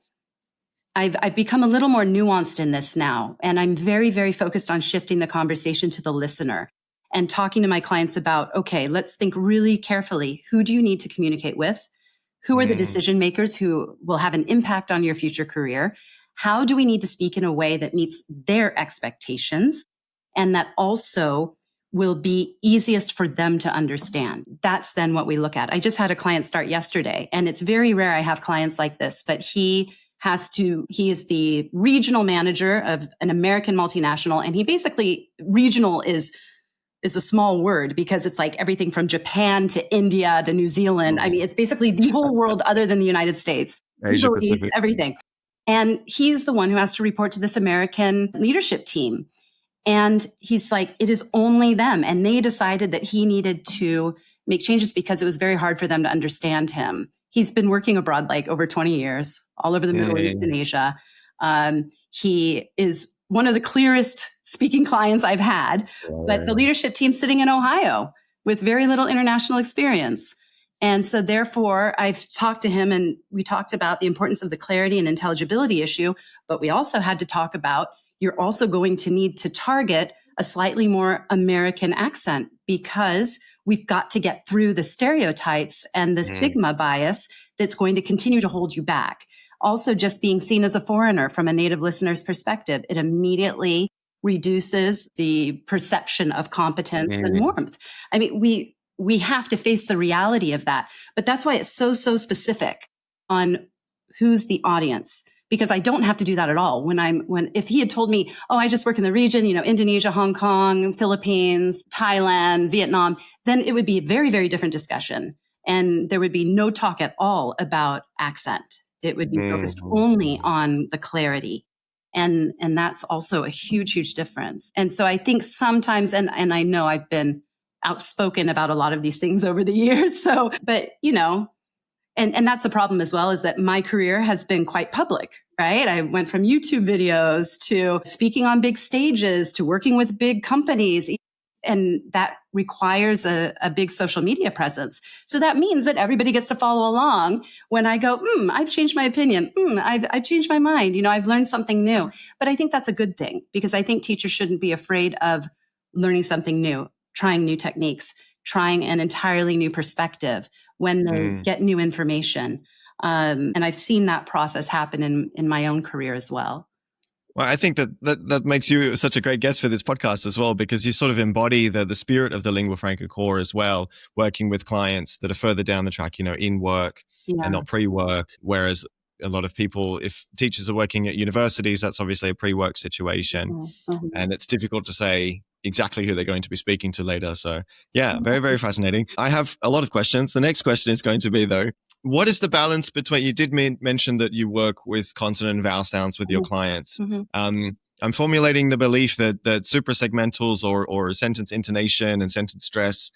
I've become a little more nuanced in this now, and I'm very, very focused on shifting the conversation to the listener and talking to my clients about, okay, let's think really carefully. Who do you need to communicate with? Who are the decision makers who will have an impact on your future career? How do we need to speak in a way that meets their expectations and that also will be easiest for them to understand? That's then what we look at. I just had a client start yesterday, and it's very rare I have clients like this, but he is the regional manager of an American multinational. And he basically, regional is a small word because it's like everything from Japan to India to New Zealand. I mean, it's basically the whole world other than the United States. Asia Middle East, Pacific. everything. And he's the one who has to report to this American leadership team. And he's like, it is only them. And they decided that he needed to make changes because it was very hard for them to understand him. He's been working abroad like over 20 years, all over the Middle East and Asia. He is one of the clearest speaking clients I've had, but the leadership team's sitting in Ohio with very little international experience. And so therefore, I've talked to him and we talked about the importance of the clarity and intelligibility issue, but we also had to talk about you're also going to need to target a slightly more American accent because we've got to get through the stereotypes and the stigma bias that's going to continue to hold you back. Also, just being seen as a foreigner from a native listener's perspective, it immediately reduces the perception of competence and warmth. I mean, we have to face the reality of that. But that's why it's so specific on who's the audience, because I don't have to do that at all. If he had told me, oh, I just work in the region, Indonesia, Hong Kong, Philippines, Thailand, Vietnam, then it would be a very, very different discussion. And there would be no talk at all about accent. It would be focused only on the clarity. And that's also a huge, huge difference. And so I think sometimes, and I know I've been outspoken about a lot of these things over the years. So, but and that's the problem as well, is that my career has been quite public, right? I went from YouTube videos to speaking on big stages to working with big companies. And that requires a big social media presence. So that means that everybody gets to follow along when I go, I've changed my opinion. I've changed my mind. I've learned something new. But I think that's a good thing because I think teachers shouldn't be afraid of learning something new, trying new techniques, trying an entirely new perspective when they get new information. And I've seen that process happen in my own career as well. Well, I think that makes you such a great guest for this podcast as well, because you sort of embody the spirit of the lingua franca core as well, working with clients that are further down the track, in work and not pre-work. Whereas a lot of people, if teachers are working at universities, that's obviously a pre-work situation. And it's difficult to say exactly who they're going to be speaking to later. So yeah, very, very fascinating. I have a lot of questions. The next question is going to be, though, what is the balance between, you did mention that you work with consonant and vowel sounds with your clients. I'm formulating the belief that suprasegmentals or sentence intonation and sentence stress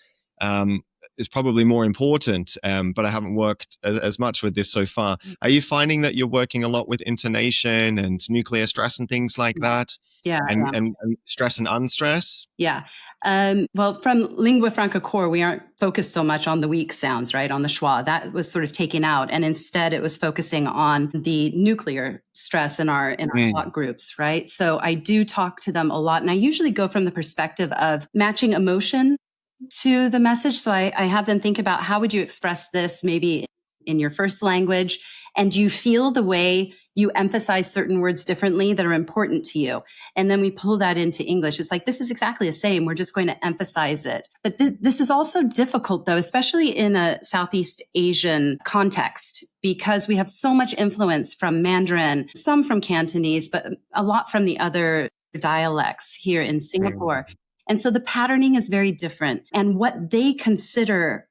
is probably more important, but I haven't worked as much with this so far. Are you finding that you're working a lot with intonation and nuclear stress and things like that? And stress and unstress? Yeah. Well, from lingua franca core, we aren't focused so much on the weak sounds, right? On the schwa. That was sort of taken out. And instead it was focusing on the nuclear stress in our thought groups, right? So I do talk to them a lot. And I usually go from the perspective of matching emotion to the message. So I have them think about, how would you express this maybe in your first language? And do you feel the way you emphasize certain words differently that are important to you. And then we pull that into English. It's like, this is exactly the same. We're just going to emphasize it. But this is also difficult, though, especially in a Southeast Asian context, because we have so much influence from Mandarin, some from Cantonese, but a lot from the other dialects here in Singapore. And so the patterning is very different. And what they consider,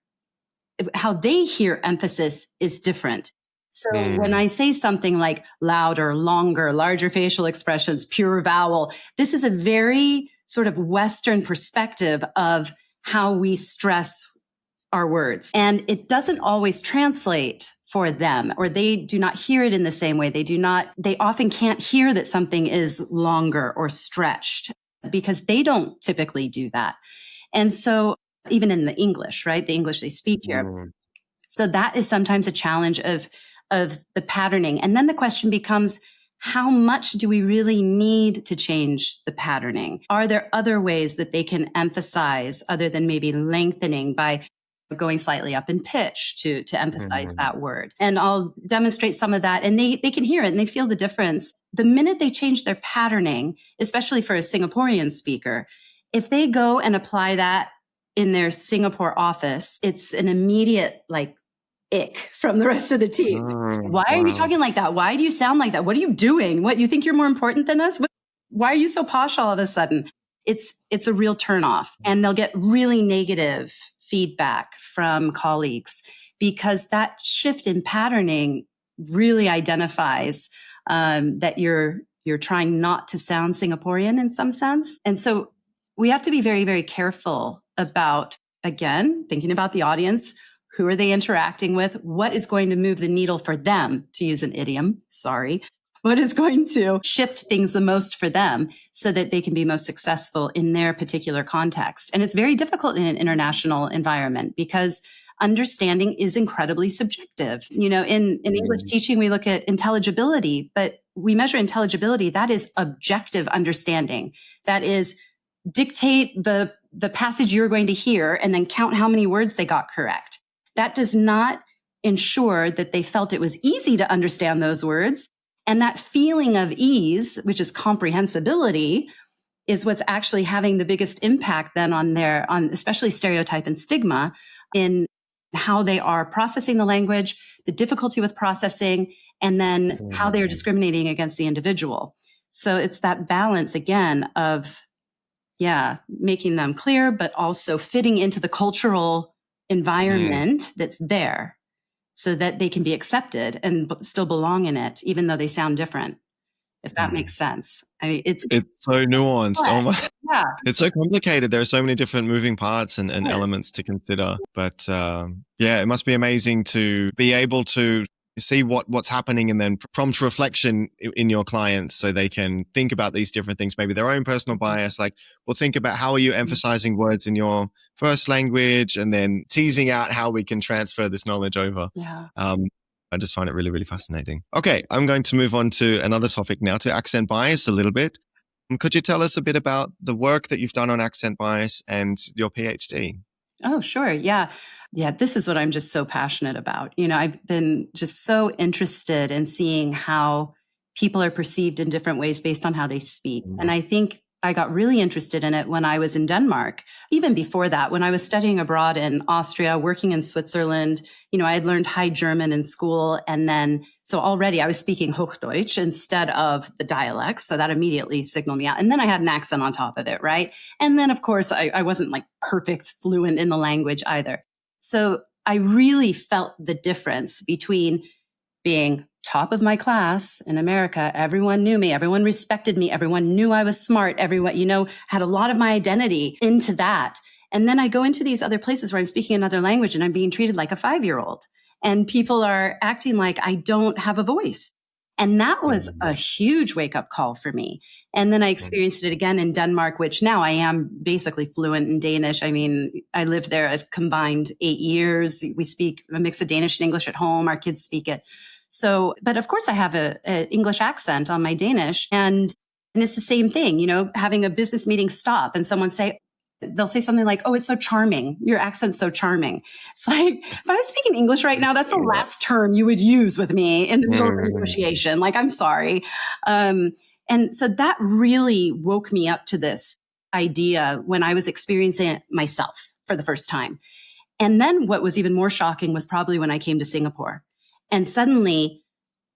how they hear emphasis is different. So when I say something like louder, longer, larger facial expressions, pure vowel, this is a very sort of Western perspective of how we stress our words. And it doesn't always translate for them, or they do not hear it in the same way. They often can't hear that something is longer or stretched because they don't typically do that. And so even in the English, right? The English they speak here. So that is sometimes a challenge of the patterning. And then the question becomes, how much do we really need to change the patterning? Are there other ways that they can emphasize other than maybe lengthening by going slightly up in pitch to emphasize that word? And I'll demonstrate some of that. And they can hear it and they feel the difference. The minute they change their patterning, especially for a Singaporean speaker, if they go and apply that in their Singapore office, it's an immediate ick from the rest of the team. Why are you talking like that? Why do you sound like that? What are you doing? What, you think you're more important than us? Why are you so posh all of a sudden? It's a real turnoff, and they'll get really negative feedback from colleagues because that shift in patterning really identifies that you're trying not to sound Singaporean in some sense. And so we have to be very, very careful about, again, thinking about the audience. Who are they interacting with? What is going to move the needle for them, to use an idiom? Sorry. What is going to shift things the most for them so that they can be most successful in their particular context? And it's very difficult in an international environment because understanding is incredibly subjective. You know, in English teaching, we look at intelligibility, but we measure intelligibility. That is objective understanding. That is dictate the passage you're going to hear and then count how many words they got correct. That does not ensure that they felt it was easy to understand those words. And that feeling of ease, which is comprehensibility, is what's actually having the biggest impact then on especially stereotype and stigma in how they are processing the language, the difficulty with processing, and then how they are discriminating against the individual. So it's that balance again of, making them clear, but also fitting into the cultural environment that's there so that they can be accepted and still belong in it, even though they sound different, if that makes sense. I mean, it's so nuanced. Oh my, yeah. It's so complicated. There are so many different moving parts and elements to consider. But it must be amazing to be able to see what's happening and then prompt reflection in your clients so they can think about these different things, maybe their own personal bias. Like, well, think about how are you emphasizing words in your first language and then teasing out how we can transfer this knowledge over. Yeah. I just find it really, really fascinating. Okay, I'm going to move on to another topic now, to accent bias a little bit. Could you tell us a bit about the work that you've done on accent bias and your PhD? Oh, sure. Yeah. This is what I'm just so passionate about. You know, I've been just so interested in seeing how people are perceived in different ways based on how they speak. And I think I got really interested in it when I was in Denmark. Even before that, when I was studying abroad in Austria, working in Switzerland, you know, I had learned High German in school. And then, so already I was speaking Hochdeutsch instead of the dialects. So that immediately signaled me out. And then I had an accent on top of it, right? And then, of course, I wasn't like perfect fluent in the language either. So I really felt the difference between being top of my class in America. Everyone knew me. Everyone respected me. Everyone knew I was smart. Everyone, you know, had a lot of my identity into that. And then I go into these other places where I'm speaking another language and I'm being treated like a 5-year-old. And people are acting like I don't have a voice. And that was a huge wake-up call for me. And then I experienced it again in Denmark, which now I am basically fluent in Danish. I mean, I lived there a combined 8 years. We speak a mix of Danish and English at home. Our kids speak it. So, but of course I have an English accent on my Danish, and it's the same thing, you know, having a business meeting stop and someone say, they'll say something like, "Oh, it's so charming. Your accent's so charming." It's like, if I was speaking English right now, that's the last term you would use with me in the middle of a negotiation. Like, I'm sorry. And so that really woke me up to this idea when I was experiencing it myself for the first time. And then what was even more shocking was probably when I came to Singapore. And suddenly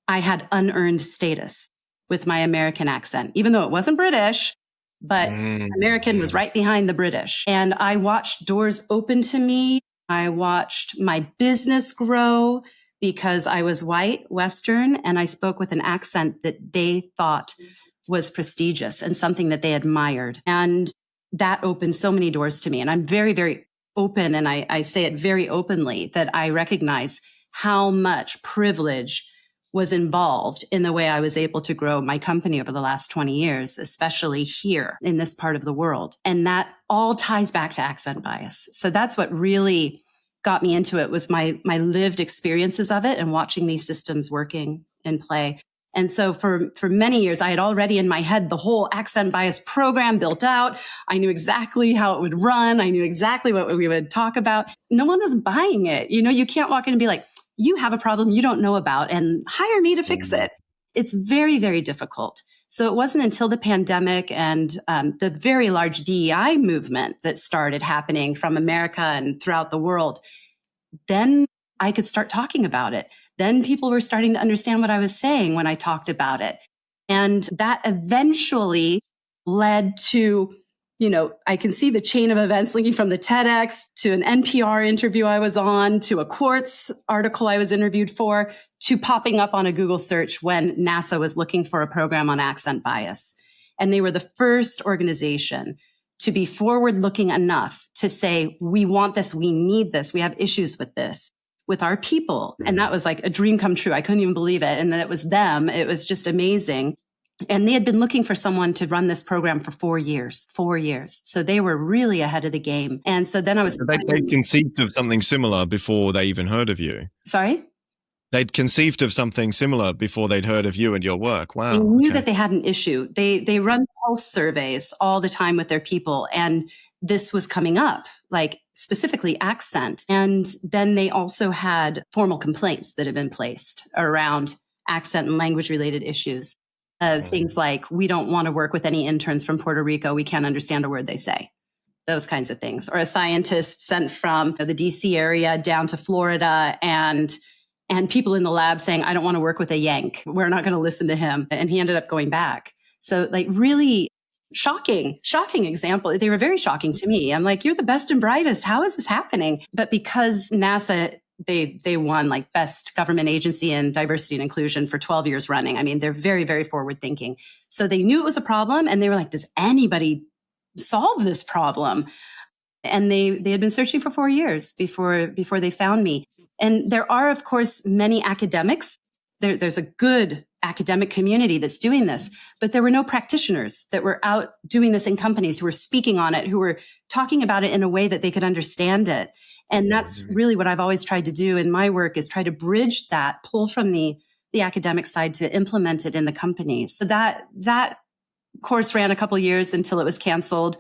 I had unearned status with my American accent, even though it wasn't British. But American was right behind the British. And I watched doors open to me. I watched my business grow because I was white, Western, and I spoke with an accent that they thought was prestigious and something that they admired. And that opened so many doors to me. And I'm very, very open. And I say it very openly that I recognize how much privilege was involved in the way I was able to grow my company over the last 20 years, especially here in this part of the world. And that all ties back to accent bias. So that's what really got me into it, was my lived experiences of it and watching these systems working in play. And so for many years, I had already in my head the whole accent bias program built out. I knew exactly how it would run. I knew exactly what we would talk about. No one was buying it. You can't walk in and be like, "You have a problem you don't know about and hire me to fix it." It's very, very difficult. So it wasn't until the pandemic and the very large DEI movement that started happening from America and throughout the world, then I could start talking about it. Then people were starting to understand what I was saying when I talked about it. And that eventually led to, I can see the chain of events linking from the TEDx to an NPR interview I was on, to a Quartz article I was interviewed for, to popping up on a Google search when NASA was looking for a program on accent bias. And they were the first organization to be forward-looking enough to say, "We want this, we need this, we have issues with this, with our people." And that was like a dream come true. I couldn't even believe it. And then it was them. It was just amazing. And they had been looking for someone to run this program for 4 years. So they were really ahead of the game. And so then I was... So they conceived of something similar before they even heard of you. Sorry? They'd conceived of something similar before they'd heard of you and your work. Wow. They knew that they had an issue. They run pulse surveys all the time with their people. And this was coming up, like specifically accent. And then they also had formal complaints that had been placed around accent and language related issues. Things like, "We don't want to work with any interns from Puerto Rico. We can't understand a word they say." Those kinds of things. Or a scientist sent from the DC area down to Florida and people in the lab saying, "I don't want to work with a Yank. We're not going to listen to him." And he ended up going back. So like really shocking example. They were very shocking to me. I'm like, "You're the best and brightest. How is this happening?" But because NASA, they won like best government agency in diversity and inclusion for 12 years running. I mean, they're very, very forward thinking. So they knew it was a problem and they were like, "Does anybody solve this problem?" And they had been searching for 4 years before they found me. And there are, of course, many academics. There's a good academic community that's doing this, but there were no practitioners that were out doing this in companies who were speaking on it, who were talking about it in a way that they could understand it. And that's really what I've always tried to do in my work, is try to bridge that, pull from the academic side to implement it in the companies. So that course ran a couple years until it was canceled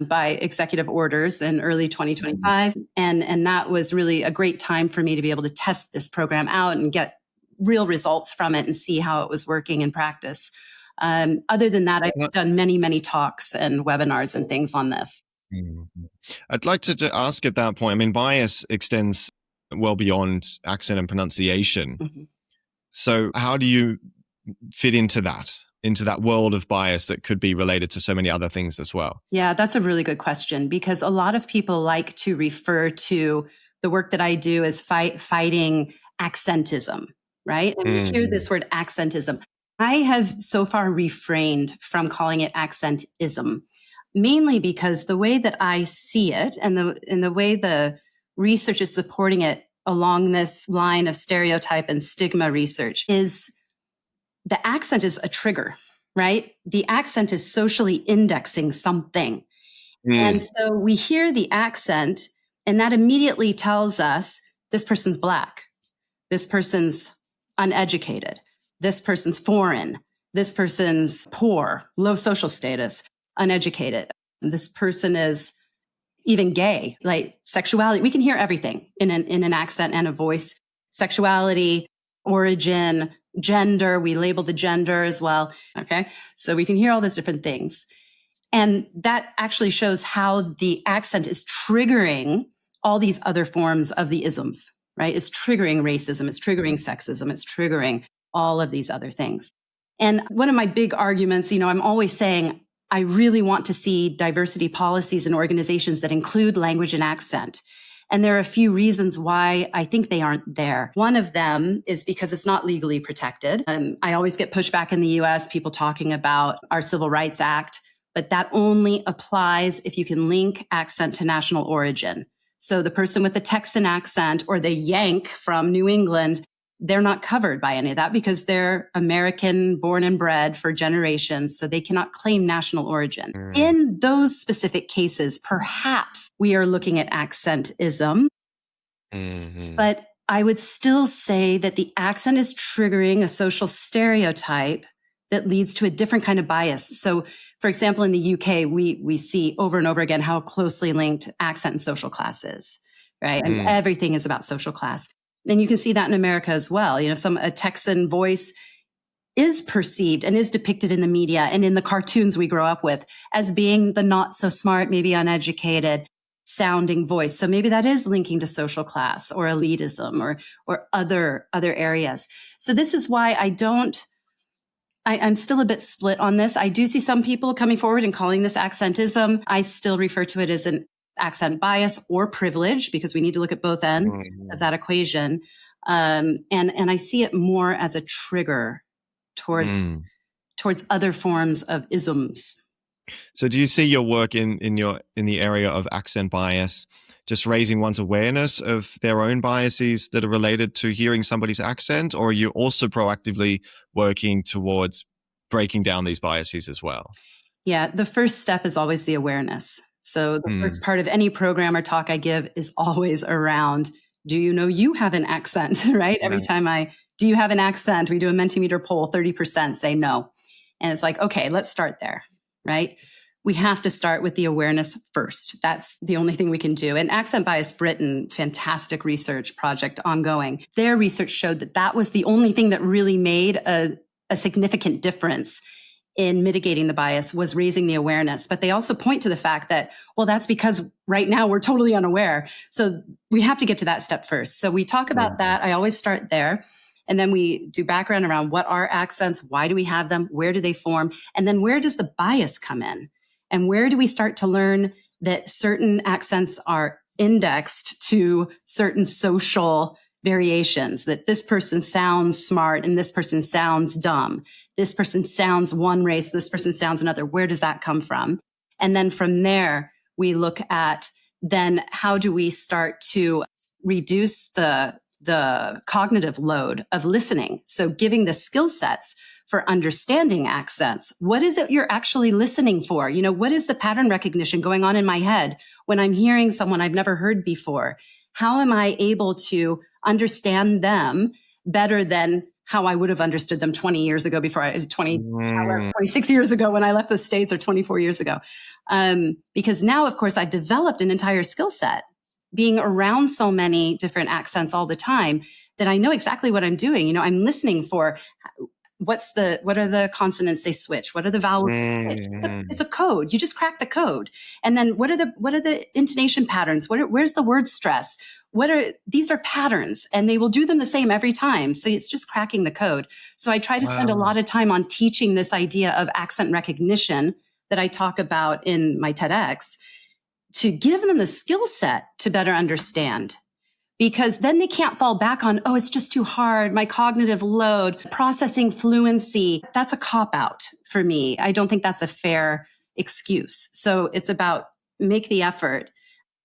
by executive orders in early 2025. And that was really a great time for me to be able to test this program out and get real results from it and see how it was working in practice. Other than that, I've done many, many talks and webinars and things on this. I'd like to ask at that point, I mean, bias extends well beyond accent and pronunciation. So how do you fit into that world of bias that could be related to so many other things as well? Yeah, that's a really good question, because a lot of people like to refer to the work that I do as fighting accentism, right? And we hear this word accentism. I have so far refrained from calling it accentism, mainly because the way that I see it and the way the research is supporting it along this line of stereotype and stigma research is the accent is a trigger, right? The accent is socially indexing something. And so we hear the accent and that immediately tells us this person's Black, this person's uneducated, this person's foreign, this person's poor, low social status, uneducated. This person is even gay, like sexuality. We can hear everything in an accent and a voice. Sexuality, origin, gender. We label the gender as well. Okay. So we can hear all those different things. And that actually shows how the accent is triggering all these other forms of the isms, right? It's triggering racism. It's triggering sexism. It's triggering all of these other things. And one of my big arguments, I'm always saying, I really want to see diversity policies and organizations that include language and accent. And there are a few reasons why I think they aren't there. One of them is because it's not legally protected. I always get pushback in the US, people talking about our Civil Rights Act, but that only applies if you can link accent to national origin. So the person with the Texan accent or the Yank from New England, they're not covered by any of that because they're American born and bred for generations. So they cannot claim national origin. In those specific cases, perhaps we are looking at accentism. But I would still say that the accent is triggering a social stereotype that leads to a different kind of bias. So for example, in the UK, we see over and over again how closely linked accent and social class is, right? And everything is about social class. And you can see that in America as well. A Texan voice is perceived and is depicted in the media and in the cartoons we grow up with as being the not so smart, maybe uneducated sounding voice. So maybe that is linking to social class or elitism or other areas. So this is why I'm still a bit split on this. I do see some people coming forward and calling this accentism. I still refer to it as an accent bias or privilege because we need to look at both ends of that equation. And I see it more as a trigger towards other forms of isms. So do you see your work in the area of accent bias just raising one's awareness of their own biases that are related to hearing somebody's accent, or are you also proactively working towards breaking down these biases as well? Yeah, the first step is always the awareness. So the first part of any program or talk I give is always around, do you know you have an accent, right? Every time do you have an accent? We do a Mentimeter poll, 30% say no. And it's like, okay, let's start there, right? We have to start with the awareness first. That's the only thing we can do. And Accent Bias Britain, fantastic research project ongoing. Their research showed that was the only thing that really made a significant difference in mitigating the bias, was raising the awareness. But they also point to the fact that, well, that's because right now we're totally unaware. So we have to get to that step first. So we talk about that. I always start there. And then we do background around what are accents, why do we have them, where do they form, and then where does the bias come in? And where do we start to learn that certain accents are indexed to certain social variations, that this person sounds smart and this person sounds dumb. This person sounds one race, this person sounds another. Where does that come from? And then from there, we look at then how do we start to reduce the cognitive load of listening? So giving the skill sets for understanding accents. What is it you're actually listening for? What is the pattern recognition going on in my head when I'm hearing someone I've never heard before? How am I able to understand them better than how I would have understood them 20 years ago 26 years ago when I left the States, or 24 years ago? Because now, of course, I've developed an entire skill set being around so many different accents all the time that I know exactly what I'm doing. I'm listening for what are the consonants they switch? What are the vowels? It's a code. You just crack the code. And then what are the intonation patterns? Where's the word stress? These are patterns, and they will do them the same every time. So it's just cracking the code. So I try to spend a lot of time on teaching this idea of accent recognition that I talk about in my TEDx, to give them the skill set to better understand. Because then they can't fall back on, it's just too hard, my cognitive load, processing fluency. That's a cop-out for me. I don't think that's a fair excuse. So it's about make the effort.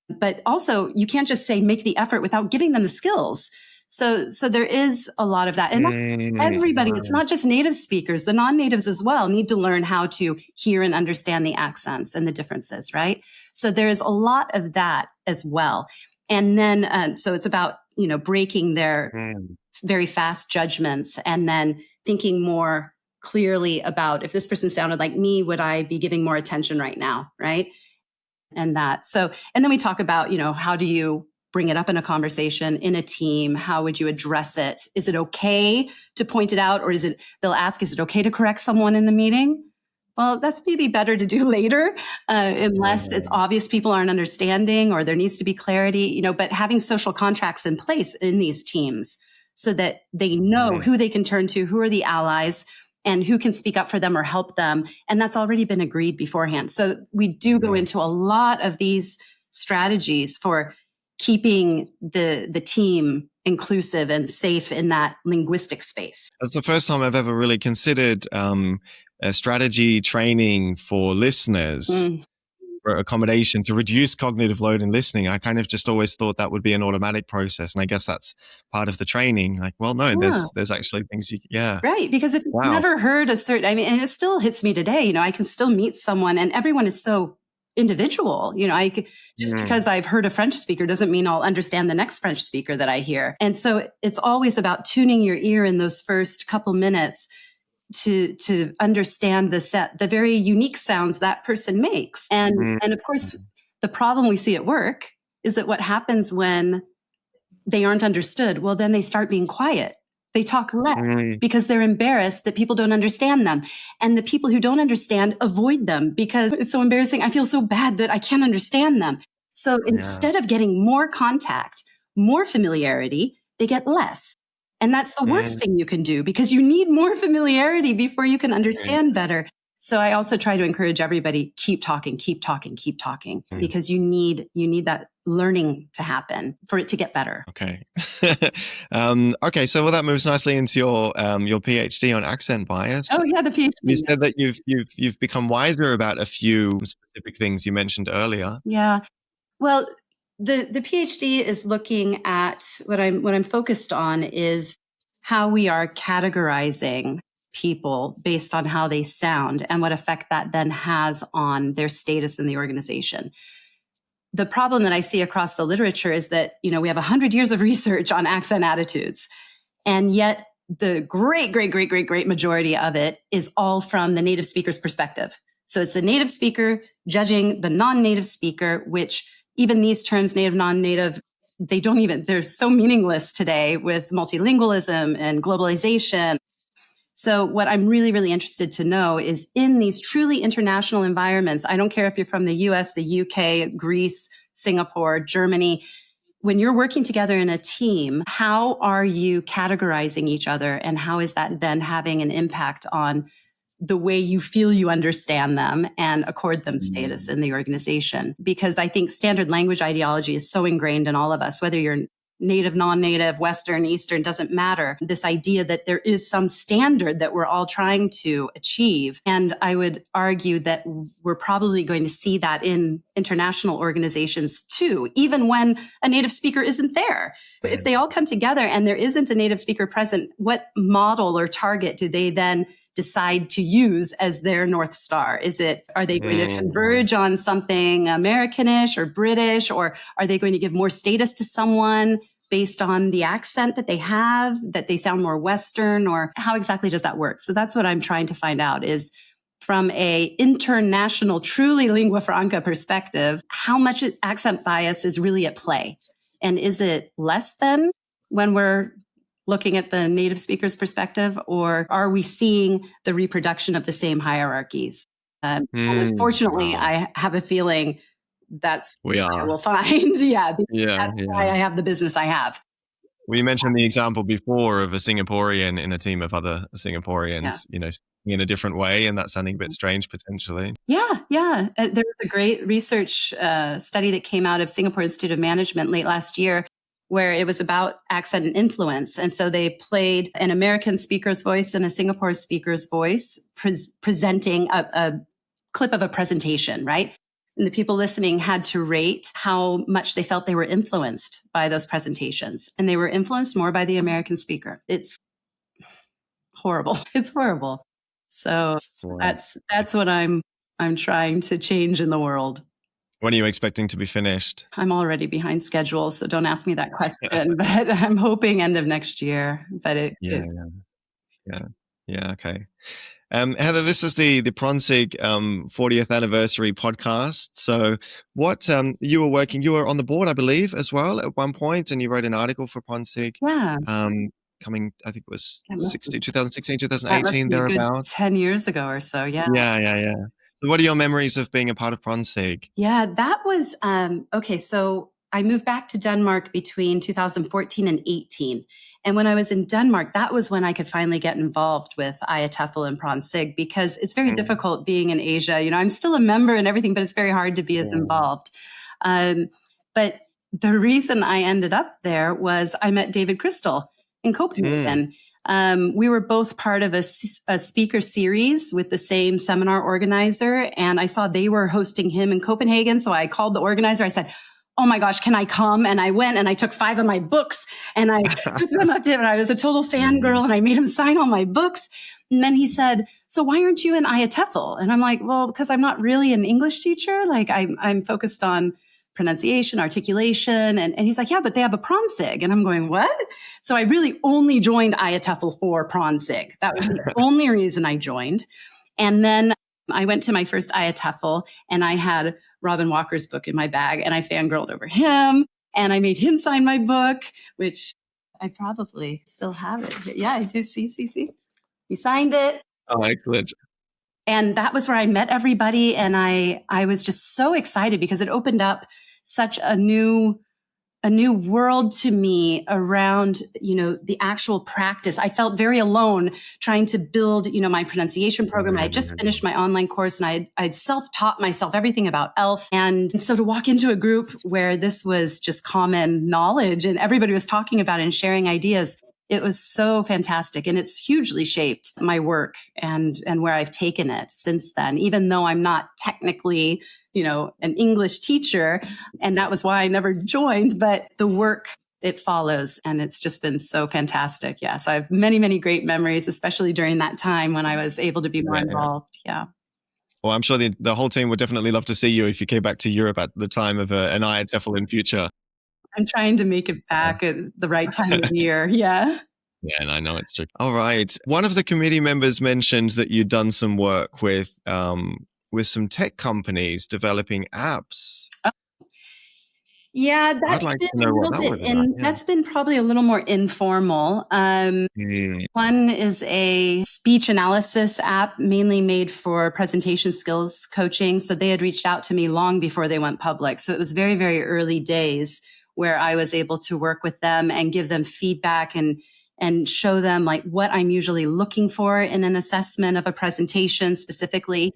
But also, you can't just say make the effort without giving them the skills. So there is a lot of that. And everybody, it's not just native speakers, the non-natives as well need to learn how to hear and understand the accents and the differences, right? So there's a lot of that as well. And then, so it's about, breaking their very fast judgments and then thinking more clearly about, if this person sounded like me, would I be giving more attention right now, right? and that. So, and then we talk about, how do you bring it up in a conversation in a team? How would you address it? Is it okay to point it out? Or they'll ask, is it okay to correct someone in the meeting? Well, that's maybe better to do later, unless it's obvious people aren't understanding or there needs to be clarity, but having social contracts in place in these teams so that they know who they can turn to, who are the allies, and who can speak up for them or help them. And that's already been agreed beforehand. So we do go into a lot of these strategies for keeping the team inclusive and safe in that linguistic space. That's the first time I've ever really considered a strategy training for listeners for accommodation to reduce cognitive load in listening. I kind of just always thought that would be an automatic process. And I guess that's part of the training. Like, well, no, there's actually things Right. Because if you've never heard and it still hits me today, I can still meet someone and everyone is so individual. Because I've heard a French speaker doesn't mean I'll understand the next French speaker that I hear. And so it's always about tuning your ear in those first couple minutes to understand the very unique sounds that person makes. And of course, the problem we see at work is that what happens when they aren't understood, well, then they start being quiet. They talk less because they're embarrassed that people don't understand them. And the people who don't understand avoid them because it's so embarrassing. I feel so bad that I can't understand them. So instead of getting more contact, more familiarity, they get less. And that's the worst thing you can do because you need more familiarity before you can understand better. So I also try to encourage everybody, keep talking, because you need that learning to happen for it to get better. Okay. Okay. So that moves nicely into your PhD on accent bias. Oh yeah, the PhD. You said that you've become wiser about a few specific things you mentioned earlier. Yeah. Well, the PhD is looking at what I'm focused on is how we are categorizing people based on how they sound and what effect that then has on their status in the organization. The problem that I see across the literature is that, we have 100 years of research on accent attitudes, and yet the great majority of it is all from the native speaker's perspective. So it's the native speaker judging the non-native speaker, which even these terms, native, non-native, they're so meaningless today with multilingualism and globalization. So what I'm really, really interested to know is in these truly international environments, I don't care if you're from the US, the UK, Greece, Singapore, Germany, when you're working together in a team, how are you categorizing each other? And how is that then having an impact on the way you feel you understand them and accord them status in the organization? Because I think standard language ideology is so ingrained in all of us, whether you're native, non-native, Western, Eastern, doesn't matter. This idea that there is some standard that we're all trying to achieve. And I would argue that we're probably going to see that in international organizations too, even when a native speaker isn't there. If they all come together and there isn't a native speaker present, what model or target do they then decide to use as their North Star? Are they going to converge on something Americanish or British, or are they going to give more status to someone based on the accent that they have, that they sound more Western, or how exactly does that work? So that's what I'm trying to find out is from a international, truly lingua franca perspective, how much accent bias is really at play? And is it less than when we're looking at the native speaker's perspective, or are we seeing the reproduction of the same hierarchies? And unfortunately, I have a feeling that's what I will find. That's why I have the business I have. We mentioned the example before of a Singaporean in a team of other Singaporeans, in a different way, and that's sounding a bit strange potentially. Yeah. There was a great research study that came out of Singapore Institute of Management late last year, where it was about accent and influence. And so they played an American speaker's voice and a Singapore speaker's voice presenting a clip of a presentation, right? And the people listening had to rate how much they felt they were influenced by those presentations. And they were influenced more by the American speaker. It's horrible. It's horrible. So that's what I'm trying to change in the world. When are you expecting to be finished? I'm already behind schedule, so don't ask me that question, but I'm hoping end of next year. But Yeah, okay. Heather, this is the PronSIG 40th anniversary podcast. So what you were on the board, I believe, as well at one point, and you wrote an article for PronSIG. Yeah. Coming, I think it was 2016, That must 2018, be a good thereabouts. 10 years ago or so, yeah. Yeah. So what are your memories of being a part of PronSIG? Yeah, that was, okay, so I moved back to Denmark between 2014 and 18. And when I was in Denmark, that was when I could finally get involved with IATEFL and PronSIG, because it's very difficult being in Asia. You know, I'm still a member and everything, but it's very hard to be as involved. But the reason I ended up there was I met David Crystal in Copenhagen. We were both part of a speaker series with the same seminar organizer, and I saw they were hosting him in Copenhagen. So I called the organizer. I said, oh my gosh, can I come? And I went and I took 5 of my books and I took them up to him, and I was a total fangirl, and I made him sign all my books. And then he said, so why aren't you in IATEFL? And I'm like, well, because I'm not really an English teacher. Like I'm focused on pronunciation, articulation. And he's like, yeah, but they have a PronSIG. And I'm going, what? So I really only joined IATEFL for PronSIG. That was the only reason I joined. And then I went to my first IATEFL, and I had Robin Walker's book in my bag, and I fangirled over him, and I made him sign my book, which I probably still have it. Yeah, I do. See. He signed it. Oh, excellent. And that was where I met everybody. And I was just so excited because it opened up such a new world to me around, you know, the actual practice. I felt very alone trying to build, you know, my pronunciation program. I had just finished my online course, and I'd self-taught myself everything about ELF. And so to walk into a group where this was just common knowledge and everybody was talking about it and sharing ideas, it was so fantastic. And it's hugely shaped my work and where I've taken it since then, even though I'm not technically, you know, an English teacher. And that was why I never joined, but the work, it follows. And it's just been so fantastic. Yeah. So I have many, many great memories, especially during that time when I was able to be more involved. Yeah. Well, I'm sure the whole team would definitely love to see you if you came back to Europe at the time of an IATEFL in future. I'm trying to make it back at the right time of year. Yeah. Yeah, and I know it's true. All right. One of the committee members mentioned that you'd done some work with some tech companies developing apps. Yeah, I'd like to know what that was about. That's been probably a little more informal. One is a speech analysis app mainly made for presentation skills coaching. So they had reached out to me long before they went public. So it was very, very early days where I was able to work with them and give them feedback and show them like what I'm usually looking for in an assessment of a presentation specifically.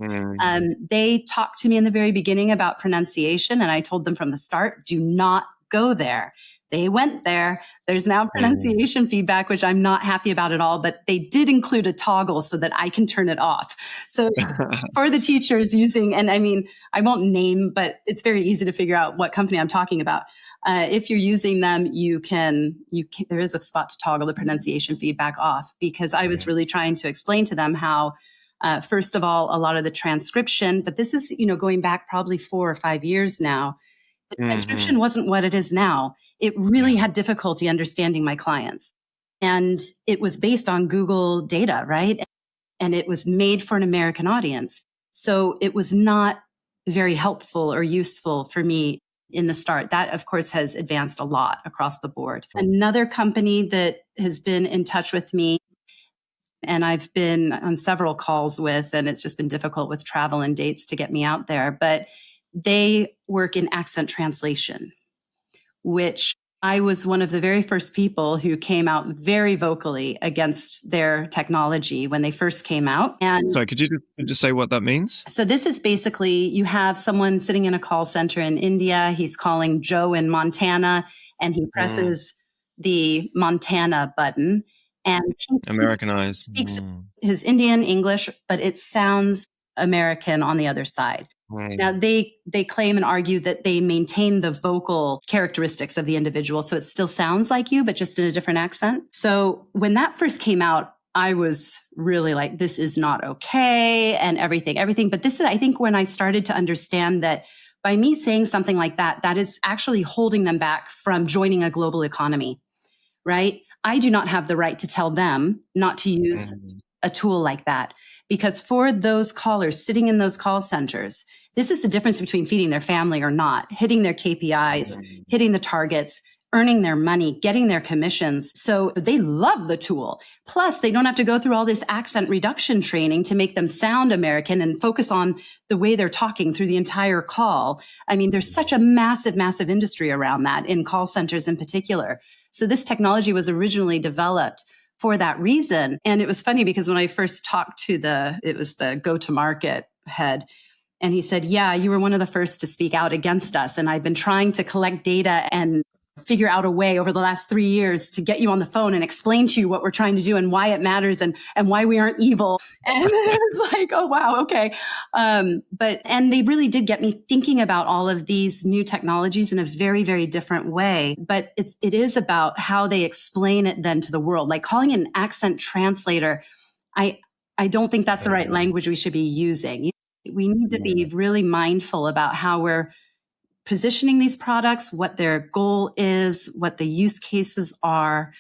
They talked to me in the very beginning about pronunciation, and I told them from the start, do not go there. They went there. There's now pronunciation feedback, which I'm not happy about at all, but they did include a toggle so that I can turn it off. So for the teachers using, and I mean, I won't name, but it's very easy to figure out what company I'm talking about. If you're using them, there is a spot to toggle the pronunciation feedback off, because I was really trying to explain to them how, first of all, a lot of the transcription, but this is, you know, going back probably 4 or 5 years now. The transcription wasn't what it is now. It really had difficulty understanding my clients. And it was based on Google data, right? And it was made for an American audience. So it was not very helpful or useful for me in the start. That, of course, has advanced a lot across the board. Another company that has been in touch with me, and I've been on several calls with, and it's just been difficult with travel and dates to get me out there, but they work in accent translation, which I was one of the very first people who came out very vocally against their technology when they first came out. And sorry, could you just say what that means? So this is basically, you have someone sitting in a call center in India. He's calling Joe in Montana, and he presses the Montana button, and he Americanized. Speaks his Indian English, but it sounds American on the other side. Now, they claim and argue that they maintain the vocal characteristics of the individual, so it still sounds like you, but just in a different accent. So when that first came out, I was really like, this is not okay, and everything. But this is, I think, when I started to understand that by me saying something like that, that is actually holding them back from joining a global economy, right? I do not have the right to tell them not to use a tool like that, Because for those callers sitting in those call centers, this is the difference between feeding their family or not, hitting their KPIs, hitting the targets, earning their money, getting their commissions. So they love the tool. Plus, they don't have to go through all this accent reduction training to make them sound American and focus on the way they're talking through the entire call. I mean, there's such a massive, massive industry around that in call centers in particular. So this technology was originally developed for that reason. And it was funny because when I first talked to the go-to-market head, and he said, yeah, you were one of the first to speak out against us. And I've been trying to collect data and figure out a way over the last 3 years to get you on the phone and explain to you what we're trying to do and why it matters and why we aren't evil. And it was like, oh, wow, okay. And they really did get me thinking about all of these new technologies in a very, very different way. But it is about how they explain it then to the world. Like calling it an accent translator, I don't think that's the right language we should be using. We need to be really mindful about how we're positioning these products, what their goal is, what the use cases are.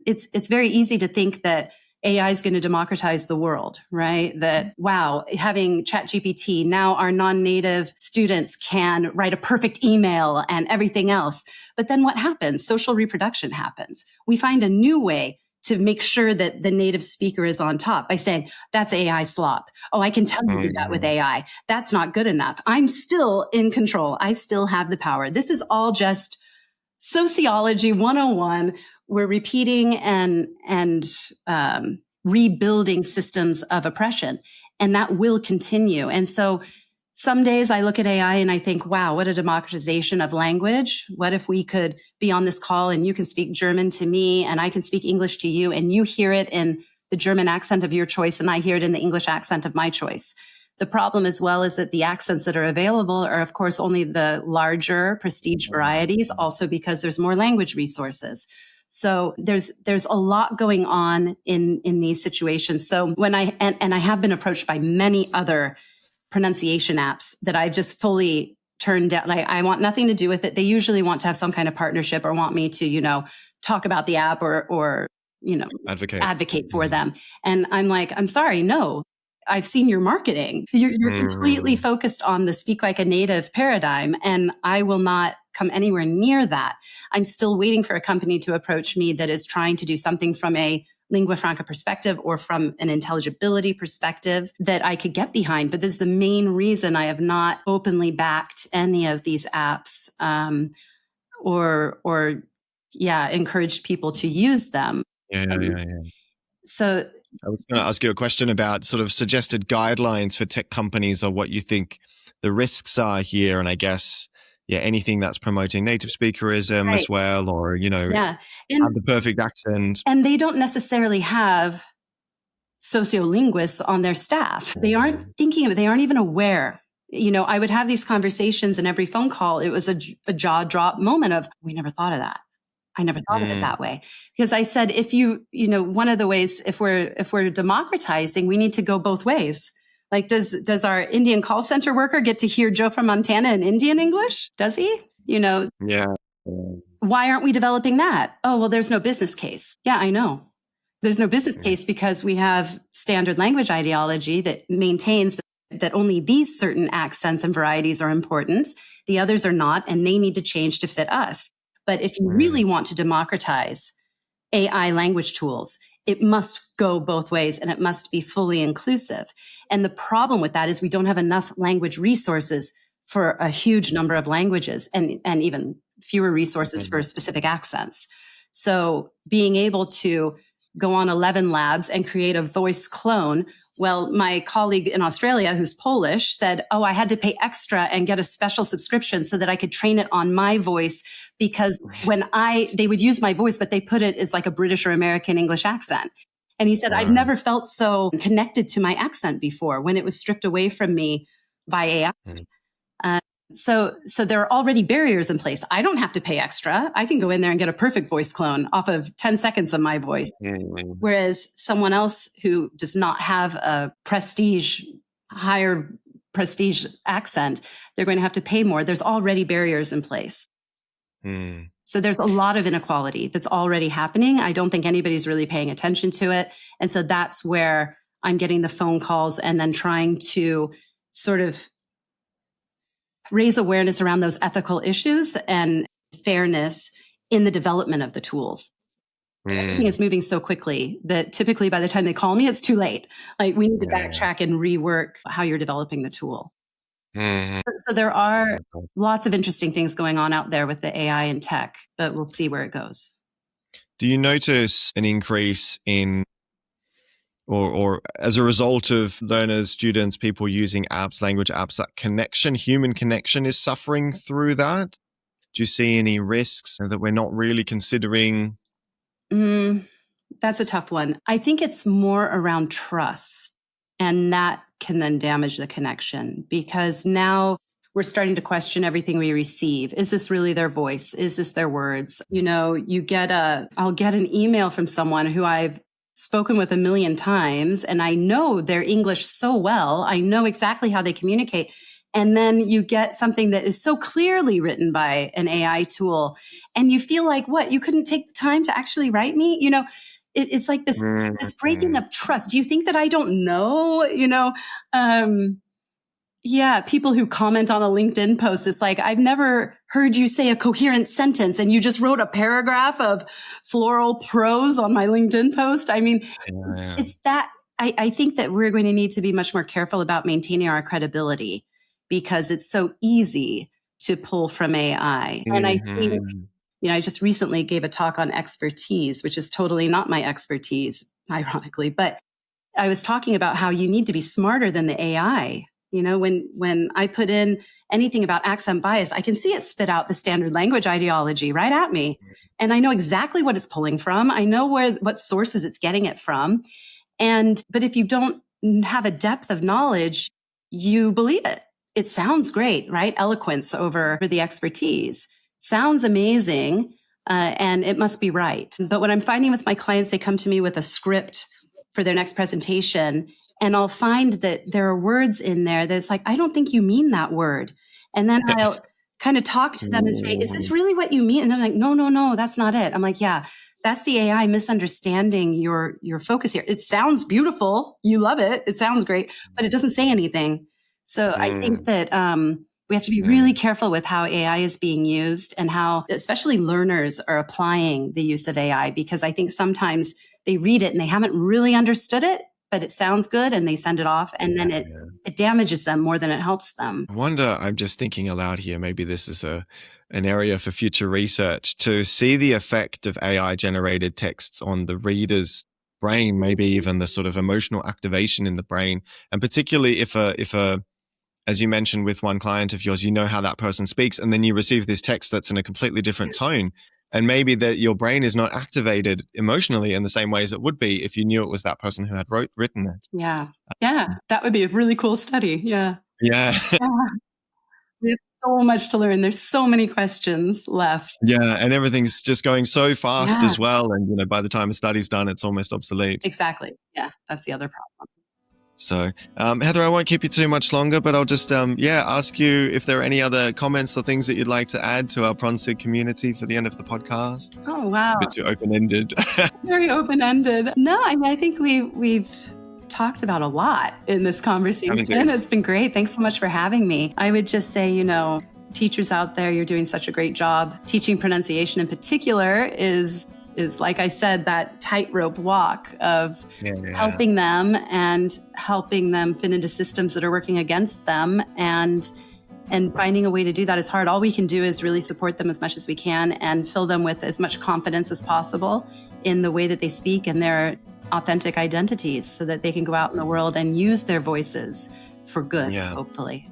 It's very easy to think that AI is going to democratize the world, right? That, wow, having ChatGPT, now our non-native students can write a perfect email and everything else. But then what happens? Social reproduction happens. We find a new way to make sure that the native speaker is on top by saying, that's AI slop. Oh, I can tell you do that with AI. That's not good enough. I'm still in control. I still have the power. This is all just sociology 101. We're repeating and rebuilding systems of oppression, and that will continue. And so some days I look at AI and I think, wow, what a democratization of language. What if we could be on this call and you can speak German to me and I can speak English to you and you hear it in the German accent of your choice and I hear it in the English accent of my choice. The problem as well is that the accents that are available are, of course, only the larger prestige varieties, also because there's more language resources. So there's a lot going on in these situations. So when I have been approached by many other pronunciation apps that I've just fully turned down. Like, I want nothing to do with it. They usually want to have some kind of partnership or want me to, talk about the app or advocate for them. And I'm like, I'm sorry, no. I've seen your marketing. You're completely focused on the speak like a native paradigm, and I will not come anywhere near that. I'm still waiting for a company to approach me that is trying to do something from a lingua franca perspective or from an intelligibility perspective that I could get behind. But this is the main reason I have not openly backed any of these apps or encouraged people to use them. So I was going to ask you a question about sort of suggested guidelines for tech companies or what you think the risks are here. And I guess, anything that's promoting native speakerism as well, or, have the perfect accent. And they don't necessarily have sociolinguists on their staff. They aren't thinking of it. They aren't even aware. I would have these conversations and every phone call, it was a jaw drop moment of, we never thought of that. I never thought of it that way. Because I said, if one of the ways, if we're democratizing, we need to go both ways. Like, does our Indian call center worker get to hear Joe from Montana in Indian English? Does he? Yeah. Why aren't we developing that? Oh, well, there's no business case. Yeah, I know. There's no business case because we have standard language ideology that maintains that only these certain accents and varieties are important. The others are not, and they need to change to fit us. But if you really want to democratize AI language tools, it must go both ways and it must be fully inclusive. And the problem with that is we don't have enough language resources for a huge number of languages and even fewer resources for specific accents. So being able to go on 11 Labs and create a voice clone. Well, my colleague in Australia, who's Polish, said, I had to pay extra and get a special subscription so that I could train it on my voice, because they would use my voice, but they put it as like a British or American English accent. And he said, I've never felt so connected to my accent before when it was stripped away from me by AI. So there are already barriers in place. I don't have to pay extra. I can go in there and get a perfect voice clone off of 10 seconds of my voice. Whereas someone else who does not have a higher prestige accent, they're going to have to pay more. There's already barriers in place. So there's a lot of inequality that's already happening. I don't think anybody's really paying attention to it. And so that's where I'm getting the phone calls and then trying to sort of raise awareness around those ethical issues and fairness in the development of the tools. Everything is moving so quickly that typically by the time they call me, it's too late. Like we need to backtrack and rework how you're developing the tool. So there are lots of interesting things going on out there with the AI and tech, but we'll see where it goes. Do you notice an increase in, or as a result of learners, students, people using apps, language apps, that human connection is suffering through that? Do you see any risks that we're not really considering? That's a tough one. I think it's more around trust, and that can then damage the connection because now we're starting to question everything we receive. Is this really their voice? Is this their words? I'll get an email from someone who I've spoken with 1,000,000 times, and I know their English so well. I know exactly how they communicate. And then you get something that is so clearly written by an AI tool, and you feel like, what? You couldn't take the time to actually write me? It's like this breaking of trust. Do you think that I don't know? People who comment on a LinkedIn post, it's like, I've never heard you say a coherent sentence and you just wrote a paragraph of floral prose on my LinkedIn post. I mean, it's that. I think that we're going to need to be much more careful about maintaining our credibility because it's so easy to pull from AI. And I think, I just recently gave a talk on expertise, which is totally not my expertise, ironically, but I was talking about how you need to be smarter than the AI. When I put in anything about accent bias, I can see it spit out the standard language ideology right at me. And I know exactly what it's pulling from. I know what sources it's getting it from. But if you don't have a depth of knowledge, you believe it. It sounds great, right? Eloquence over the expertise. Sounds amazing, and it must be right. But what I'm finding with my clients, they come to me with a script for their next presentation, and I'll find that there are words in there that's like, I don't think you mean that word. And then I'll kind of talk to them and say, is this really what you mean? And they're like, no, that's not it. I'm like, yeah, that's the AI misunderstanding your focus here. It sounds beautiful. You love it. It sounds great, but it doesn't say anything. So I think that we have to be really careful with how AI is being used and how especially learners are applying the use of AI, because I think sometimes they read it and they haven't really understood it, but it sounds good and they send it off, and then it damages them more than it helps them. I wonder, I'm just thinking aloud here, maybe this is an area for future research to see the effect of AI generated texts on the reader's brain, maybe even the sort of emotional activation in the brain. And particularly if as you mentioned with one client of yours, how that person speaks, and then you receive this text that's in a completely different tone. And maybe that your brain is not activated emotionally in the same way as it would be if you knew it was that person who had written it. Yeah. That would be a really cool study. Yeah. We have so much to learn. There's so many questions left. Yeah. And everything's just going so fast as well. And, by the time a study's done, it's almost obsolete. Exactly. Yeah. That's the other problem. So, Heather, I won't keep you too much longer, but I'll just, ask you if there are any other comments or things that you'd like to add to our PronSIG community for the end of the podcast. Oh, wow. It's a bit too open-ended. Very open-ended. No, I think we've talked about a lot in this conversation. It's been great. Thanks so much for having me. I would just say, teachers out there, you're doing such a great job. Teaching pronunciation in particular is like I said, that tightrope walk of helping them and helping them fit into systems that are working against them, and finding a way to do that is hard. All we can do is really support them as much as we can and fill them with as much confidence as possible in the way that they speak and their authentic identities so that they can go out in the world and use their voices for good, hopefully.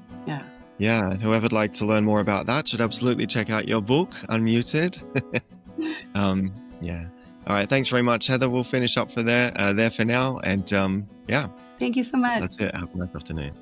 Yeah, and whoever'd like to learn more about that should absolutely check out your book, Unmuted. All right. Thanks very much, Heather. We'll finish up there for now. And Thank you so much. That's it. Have a nice afternoon.